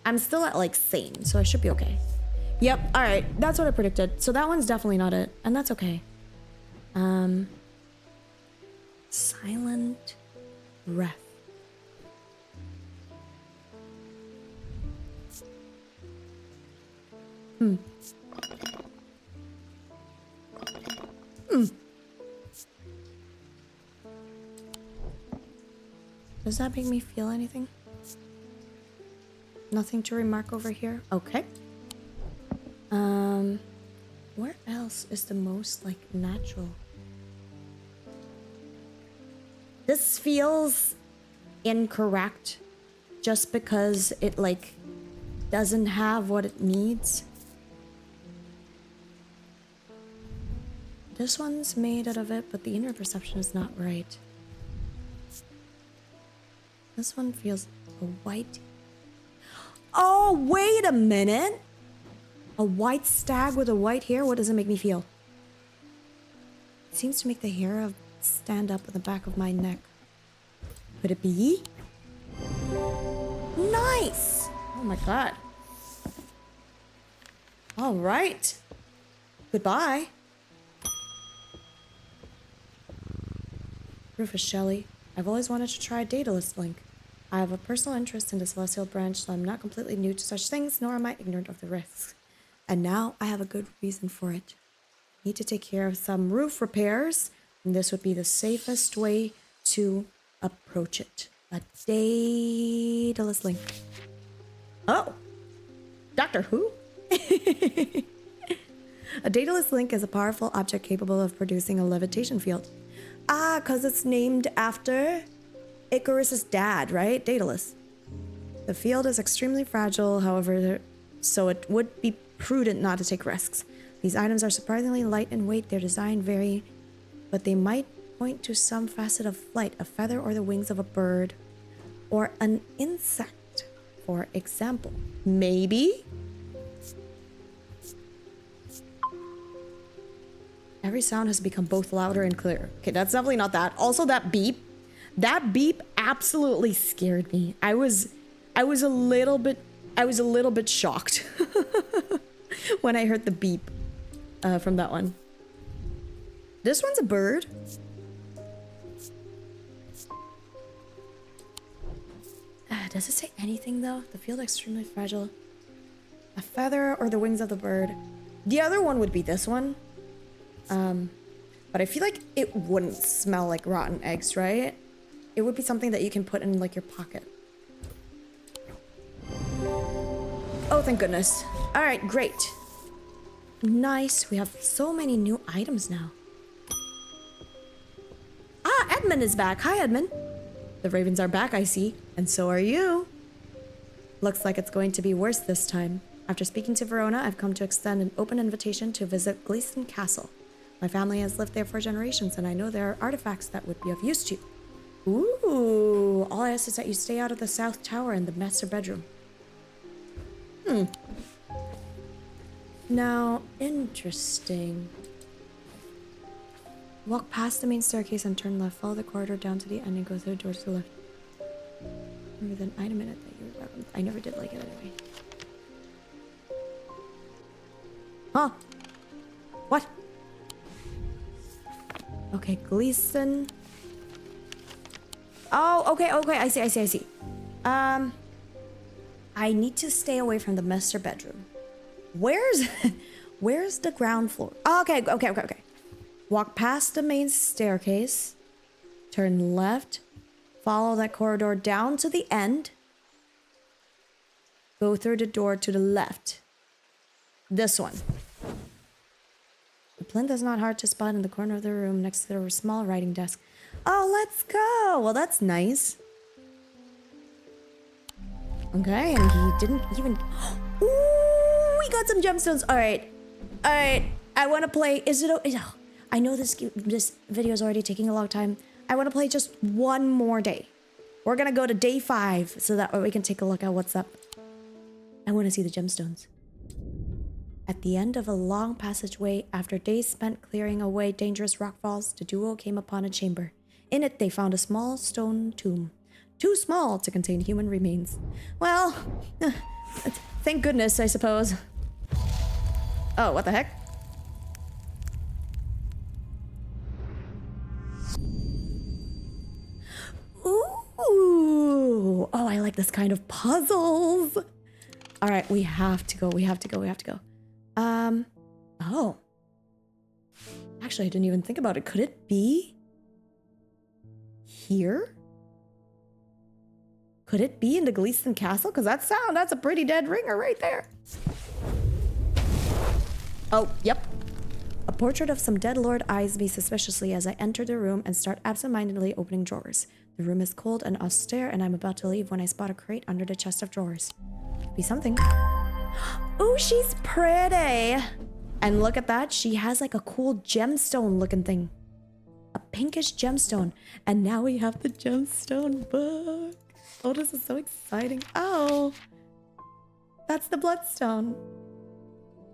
[SPEAKER 1] I'm still at, like, sane, so I should be okay. Yep, alright. That's what I predicted. So that one's definitely not it. And that's okay. Silent breath. Does that make me feel anything? Nothing to remark over here? Okay. Where else is the most, like, natural? This feels incorrect just because it, like, doesn't have what it needs. This one's made out of it, but the inner perception is not right. This one feels a white... Oh, wait a minute! A white stag with a white hair? What does it make me feel? It seems to make the hair stand up on the back of my neck. Could it be? Nice! Oh my god. All right. Goodbye. Rufus Shelley. I've always wanted to try a Daedalus link. I have a personal interest in the celestial branch, so I'm not completely new to such things, nor am I ignorant of the risks. And now I have a good reason for it. I need to take care of some roof repairs, and this would be the safest way to approach it. A Daedalus link. Oh! Doctor Who? A Daedalus link is a powerful object capable of producing a levitation field. Ah, because it's named after Icarus's dad, right? Daedalus. The field is extremely fragile, however, so it would be prudent not to take risks. These items are surprisingly light in weight. Their design vary, but they might point to some facet of flight, a feather or the wings of a bird, or an insect, for example. Maybe? Every sound has become both louder and clearer. Okay, that's definitely not that. Also, that beep absolutely scared me. I was a little bit shocked when I heard the beep from that one. This one's a bird. Does it say anything though? The field extremely fragile. A feather or the wings of the bird. The other one would be this one. But I feel like it wouldn't smell like rotten eggs, right? It would be something that you can put in like your pocket. Oh, thank goodness. All right, great. Nice. We have so many new items now. Ah, Edmund is back. Hi, Edmund. The ravens are back, I see. And so are you. Looks like it's going to be worse this time. After speaking to Verona, I've come to extend an open invitation to visit Gleeson Castle. My family has lived there for generations, and I know there are artifacts that would be of use to you. Ooh, all I ask is that you stay out of the South Tower and the master bedroom. Now, interesting. Walk past the main staircase and turn left. Follow the corridor down to the end and go through the door to the left. Remember the item in it that you remember. I never did like it anyway. Huh? What? Okay, Gleeson. Oh, okay, I see. I need to stay away from the master bedroom. Where's the ground floor? Oh, okay. Walk past the main staircase. Turn left. Follow that corridor down to the end. Go through the door to the left. This one. The plinth is not hard to spot in the corner of the room next to the small writing desk. Oh, let's go. Well, that's nice. Okay, and he didn't even... Ooh, we got some gemstones. All right. I want to play... I know this video is already taking a long time. I want to play just one more day. We're going to go to day 5 so that we can take a look at what's up. I want to see the gemstones. At the end of a long passageway, after days spent clearing away dangerous rockfalls, the duo came upon a chamber. In it, they found a small stone tomb. Too small to contain human remains. Well, thank goodness, I suppose. Oh, what the heck? Ooh. Oh, I like this kind of puzzles. All right, we have to go. Oh. Actually, I didn't even think about it. Could it be here? Could it be in the Gleeson Castle? Because that's a pretty dead ringer right there. Oh, yep. A portrait of some dead lord eyes me suspiciously as I enter the room and start absentmindedly opening drawers. The room is cold and austere, and I'm about to leave when I spot a crate under the chest of drawers. Could be something. Oh, she's pretty. And look at that. She has like a cool gemstone looking thing. A pinkish gemstone. And now we have the gemstone book. Oh, this is so exciting. Oh, that's the bloodstone.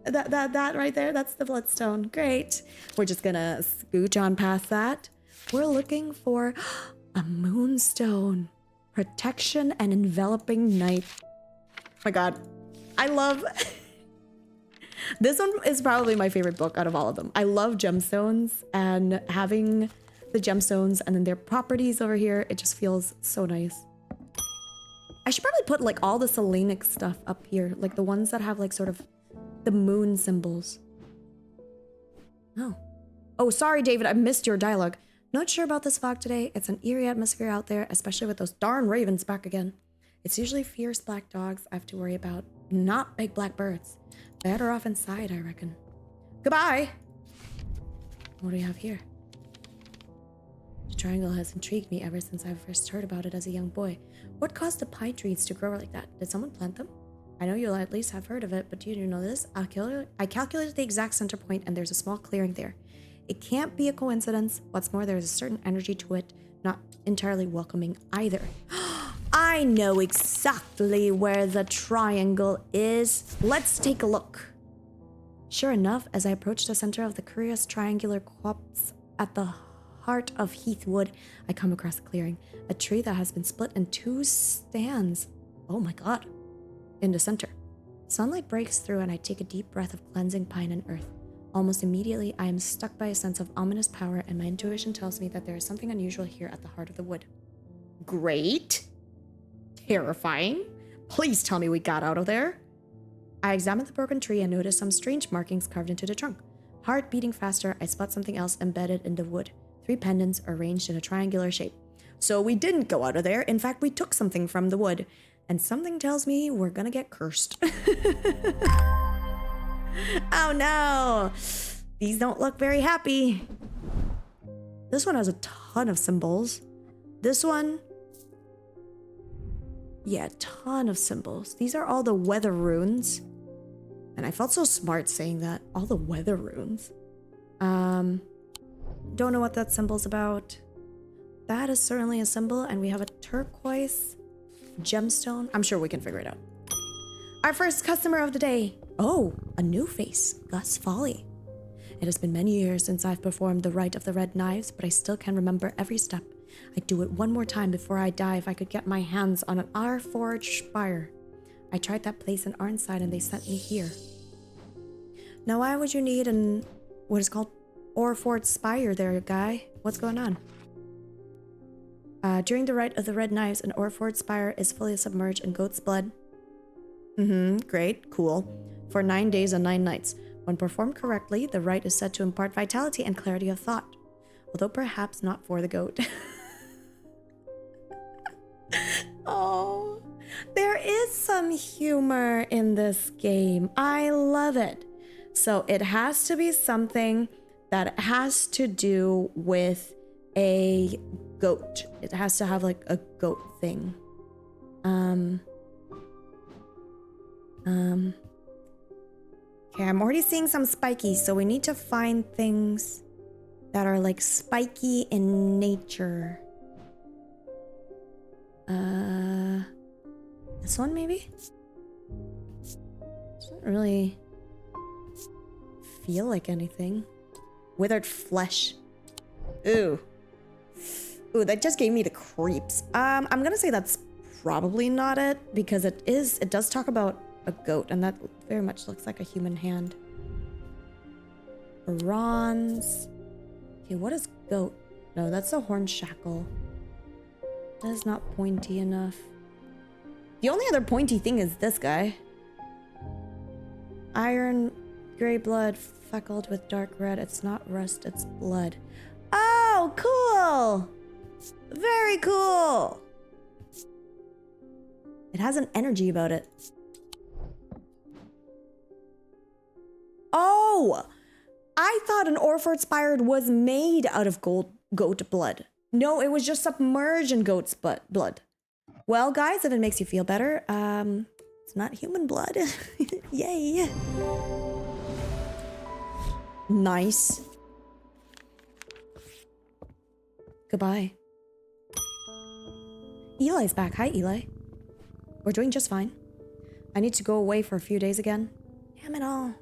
[SPEAKER 1] That right there, that's the bloodstone. Great. We're just gonna scooch on past that. We're looking for a moonstone. Protection and enveloping night. Oh my god. I love... This one is probably my favorite book out of all of them. I love gemstones, and having the gemstones and then their properties over here, it just feels so nice. I should probably put like all the Selenic stuff up here, like the ones that have like sort of the moon symbols. Oh, sorry, David, I missed your dialogue. Not sure about this fog today. It's an eerie atmosphere out there, especially with those darn ravens back again. It's usually fierce black dogs I have to worry about, not big black birds. Better off inside, I reckon. Goodbye! What do we have here? The triangle has intrigued me ever since I first heard about it as a young boy. What caused the pine trees to grow like that? Did someone plant them? I know you'll at least have heard of it, but do you know this? I calculated the exact center point and there's a small clearing there. It can't be a coincidence. What's more, there's a certain energy to it, not entirely welcoming either. I know exactly where the triangle is. Let's take a look. Sure enough, as I approach the center of the curious triangular copse at the heart of Heathwood, I come across a clearing. A tree that has been split in 2 stands. Oh my god. In the center. Sunlight breaks through and I take a deep breath of cleansing pine and earth. Almost immediately, I am struck by a sense of ominous power, and my intuition tells me that there is something unusual here at the heart of the wood. Great. Terrifying. Please tell me we got out of there. I examined the broken tree and noticed some strange markings carved into the trunk. Heart beating faster, I spot something else embedded in the wood. 3 pendants arranged in a triangular shape. So we didn't go out of there. In fact, we took something from the wood. And something tells me we're gonna get cursed. Oh no! These don't look very happy. This one has a ton of symbols. This one... yeah, a ton of symbols. These are all the weather runes. And I felt so smart saying that. All the weather runes. Don't know what that symbol's about. That is certainly a symbol, and we have a turquoise gemstone. I'm sure we can figure it out. Our first customer of the day. Oh, a new face. Gus Folly. It has been many years since I've performed the rite of the red knives, but I still can remember every step. I'd do it one more time before I die if I could get my hands on an R-forged spire. I tried that place in Arnside and they sent me here. Now why would you need an, what is called, R-forged spire there, guy? What's going on? During the rite of the red knives, an R-forged spire is fully submerged in goat's blood. Great, cool. For 9 days and 9 nights. When performed correctly, the rite is said to impart vitality and clarity of thought. Although perhaps not for the goat. Oh, there is some humor in this game. I love it. So it has to be something that has to do with a goat. It has to have like a goat thing. Okay, I'm already seeing some spiky, so we need to find things that are like spiky in nature. This one maybe? Doesn't really feel like anything. Withered flesh. Ooh. Ooh, that just gave me the creeps. I'm gonna say that's probably not it, because it does talk about a goat, and that very much looks like a human hand. Bronze. Okay, what is goat? No, that's a horn shackle. That is not pointy enough. The only other pointy thing is this guy. Iron, gray blood, fleckled with dark red. It's not rust, it's blood. Oh, cool! Very cool! It has an energy about it. Oh! I thought an Orford Spired was made out of goat blood. No, it was just submerged in goat's blood. Well, guys, if it makes you feel better, it's not human blood. Yay. Nice. Goodbye. Eli's back. Hi, Eli. We're doing just fine. I need to go away for a few days again. Damn it all.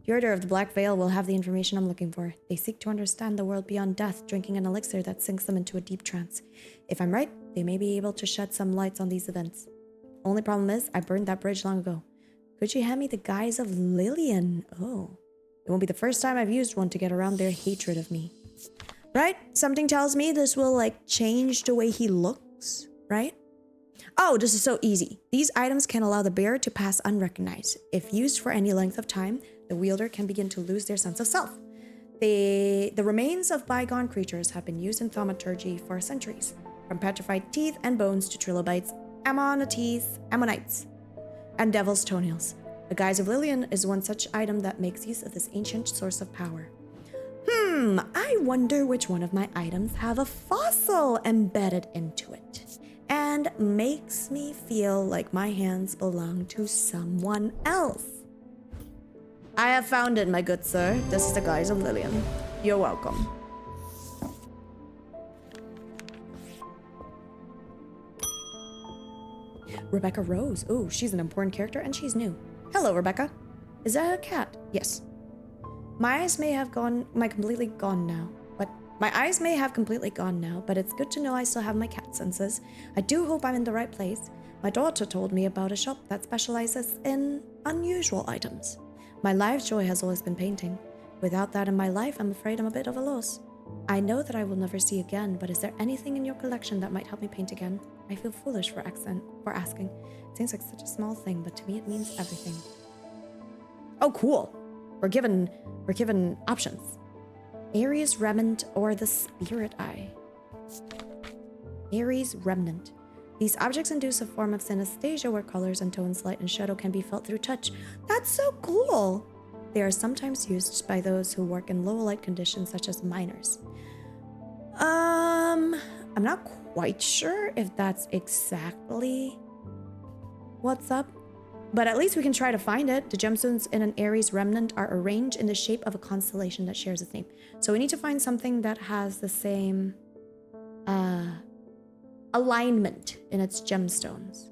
[SPEAKER 1] The Order of the Black Veil will have the information I'm looking for. They seek to understand the world beyond death, drinking an elixir that sinks them into a deep trance. If I'm right, they may be able to shed some lights on these events. Only problem is, I burned that bridge long ago. Could you hand me the guise of Lillian? Oh. It won't be the first time I've used one to get around their hatred of me. Right? Something tells me this will, like, change the way he looks, right? Oh, this is so easy. These items can allow the bearer to pass unrecognized. If used for any length of time, the wielder can begin to lose their sense of self. The remains of bygone creatures have been used in thaumaturgy for centuries, from petrified teeth and bones to trilobites, ammonites, and devil's toenails. The guise of Lillian is one such item that makes use of this ancient source of power. I wonder which one of my items have a fossil embedded into it, and makes me feel like my hands belong to someone else. I have found it, my good sir. This is the guise of Lillian. You're welcome. Rebecca Rose. Oh, she's an important character and she's new. Hello, Rebecca. Is that a cat? Yes. My eyes may have completely gone now, but it's good to know I still have my cat senses. I do hope I'm in the right place. My daughter told me about a shop that specializes in unusual items. My life joy has always been painting. Without that in my life, I'm afraid I'm a bit of a loss. I know that I will never see again, but is there anything in your collection that might help me paint again? I feel foolish for asking. It seems like such a small thing, but to me it means everything. Oh, cool. We're given options. Aries remnant or the spirit eye. Aries remnant. These objects induce a form of synesthesia where colors and tones, light and shadow can be felt through touch. That's so cool. They are sometimes used by those who work in low light conditions such as miners. I'm not quite sure if that's exactly what's up, but at least we can try to find it. The gemstones in an Aries remnant are arranged in the shape of a constellation that shares its name. So we need to find something that has the same alignment in its gemstones.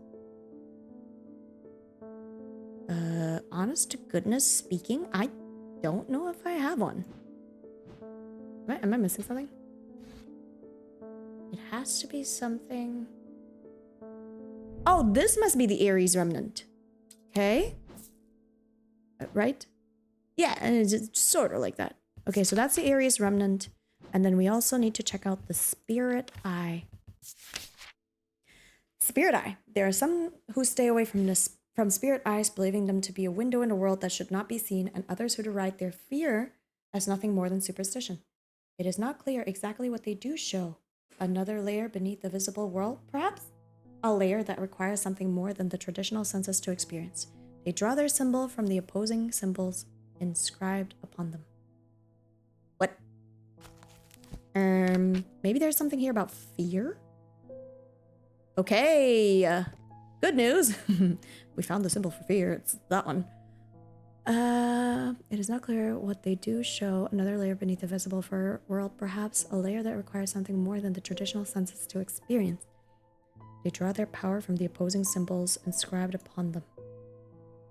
[SPEAKER 1] Honest to goodness speaking, I don't know if I have one. Am I missing something? It has to be something. Oh, this must be the Aries remnant. Okay. Right? Yeah, and it's sort of like that. Okay, so that's the Aries remnant. And then we also need to check out the spirit eye. Spirit eye. There are some who stay away from spirit eyes, believing them to be a window in a world that should not be seen, and others who deride their fear as nothing more than superstition. It is not clear exactly what they do show. Another layer beneath the visible world, perhaps? A layer that requires something more than the traditional senses to experience. They draw their symbol from the opposing symbols inscribed upon them. What? Maybe there's something here about fear? Okay, good news. We found the symbol for fear. It's that one. It is not clear what they do show. Another layer beneath the visible world, perhaps a layer that requires something more than the traditional senses to experience. They draw their power from the opposing symbols inscribed upon them.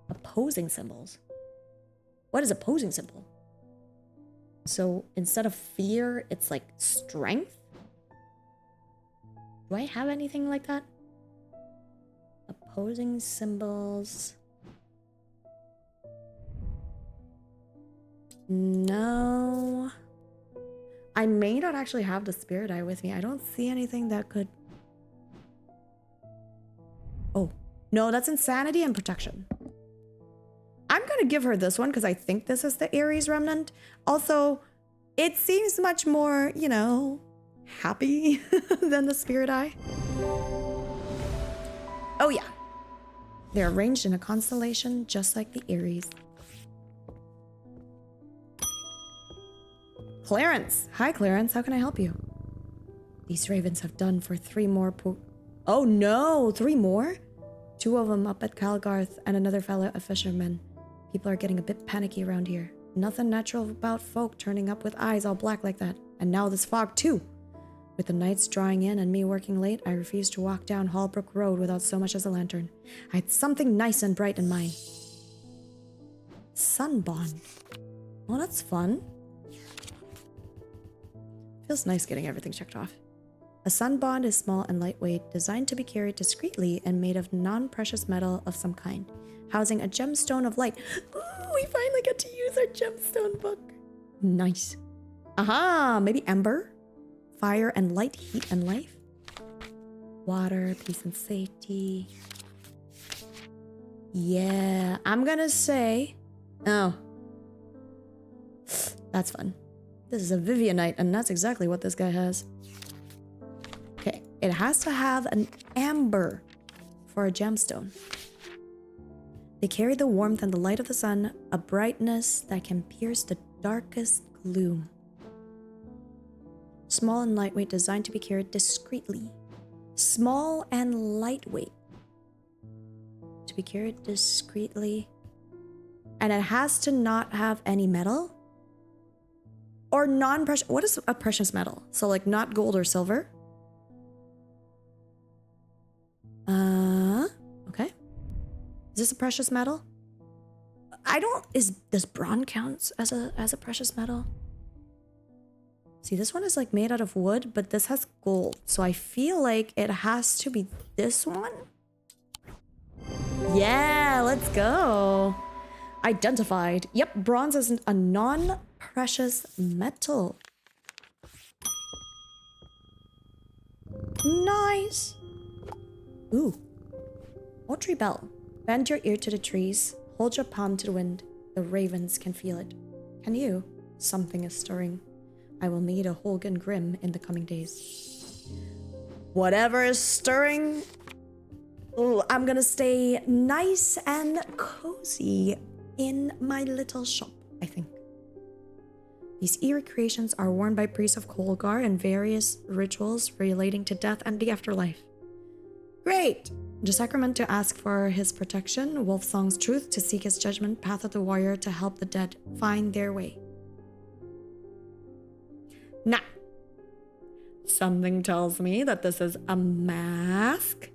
[SPEAKER 1] Opposing symbols? What is opposing symbol? So instead of fear, it's like strength? Do I have anything like that? Opposing symbols. No. I may not actually have the spirit eye with me. I don't see anything that could... Oh, no, that's insanity and protection. I'm gonna give her this one because I think this is the Aries remnant. Also, it seems much more, you know, happy than the spirit eye. Oh yeah. They're arranged in a constellation just like the Aries. Clarence. Hi, Clarence. How can I help you? These ravens have done for 3 more Oh no, 3 more? 2 of them up at Calgarth and another fellow a fisherman. People are getting a bit panicky around here. Nothing natural about folk turning up with eyes all black like that. And now this fog too. With the nights drawing in and me working late, I refused to walk down Hallbrook Road without so much as a lantern. I had something nice and bright in mind. Sunbond. Well, that's fun. Feels nice getting everything checked off. A sunbond is small and lightweight, designed to be carried discreetly and made of non-precious metal of some kind, housing a gemstone of light. Ooh, we finally get to use our gemstone book. Nice. Aha, maybe ember? Fire and light, heat and life. Water, peace and safety. Yeah, I'm gonna say... Oh. That's fun. This is a Vivianite, and that's exactly what this guy has. Okay, it has to have an amber for a gemstone. They carry the warmth and the light of the sun, a brightness that can pierce the darkest gloom. Small and lightweight, designed to be carried discreetly. Small and lightweight. To be carried discreetly. And it has to not have any metal? Or non-precious. What is a precious metal? So like not gold or silver? Okay. Is this a precious metal? Does bronze count as a precious metal? See, this one is like made out of wood, but this has gold. So I feel like it has to be this one. Yeah, let's go. Identified. Yep, bronze is a non-precious metal. Nice. Ooh. Poultry bell. Bend your ear to the trees. Hold your palm to the wind. The ravens can feel it. Can you? Something is stirring. I will need a Holgan Grim in the coming days. Whatever is stirring, I'm gonna stay nice and cozy in my little shop, I think. These eerie creations are worn by priests of Kolgar in various rituals relating to death and the afterlife. Great! The sacrament to ask for his protection, Wolfsong's truth to seek his judgment, path of the warrior to help the dead find their way. Now, something tells me that this is a mask,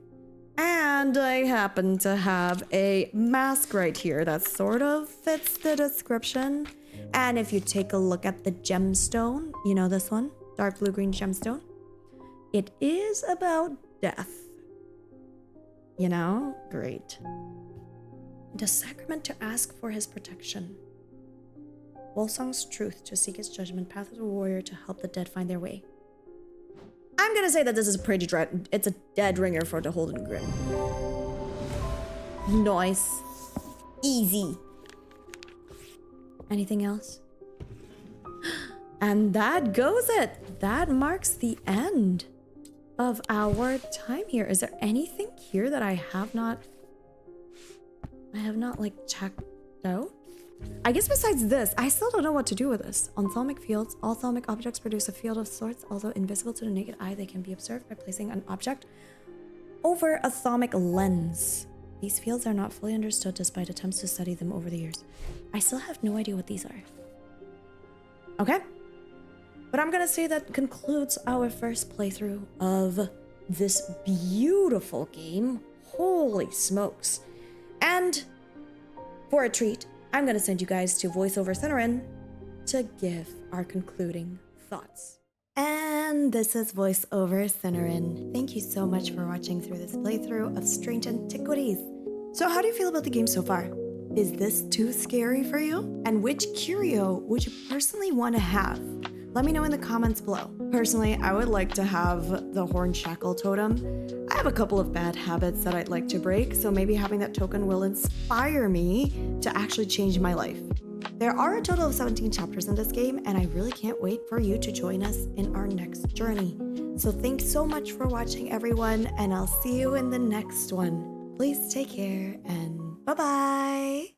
[SPEAKER 1] and I happen to have a mask right here that sort of fits the description. And if you take a look at the gemstone, you know this one, dark blue-green gemstone, it is about death. You know? Great. The sacrament to ask for his protection. Wolsong's truth to seek his judgment, path of the warrior to help the dead find their way. I'm gonna say that this is a pretty it's a dead ringer for the Holden Grim. Nice. Easy. Anything else? And that goes it. That marks the end of our time here. Is there anything here that I have not like checked out? I guess besides this, I still don't know what to do with this. On thalamic fields, all thalamic objects produce a field of sorts. Although invisible to the naked eye, they can be observed by placing an object over a thalamic lens. These fields are not fully understood despite attempts to study them over the years. I still have no idea what these are. Okay. But I'm gonna say that concludes our first playthrough of this beautiful game. Holy smokes. And for a treat, I'm gonna send you guys to voiceover sinarynn to give our concluding thoughts. And this is voiceover sinarynn. Thank you so much for watching through this playthrough of Strange Antiquities. So how do you feel about the game so far? Is this too scary for you? And which curio would you personally want to have? Let me know in the comments below. Personally, I would like to have the horn shackle totem. I have a couple of bad habits that I'd like to break, so maybe having that token will inspire me to actually change my life. There are a total of 17 chapters in this game, and I really can't wait for you to join us in our next journey. So thanks so much for watching, everyone, and I'll see you in the next one. Please take care, and bye-bye!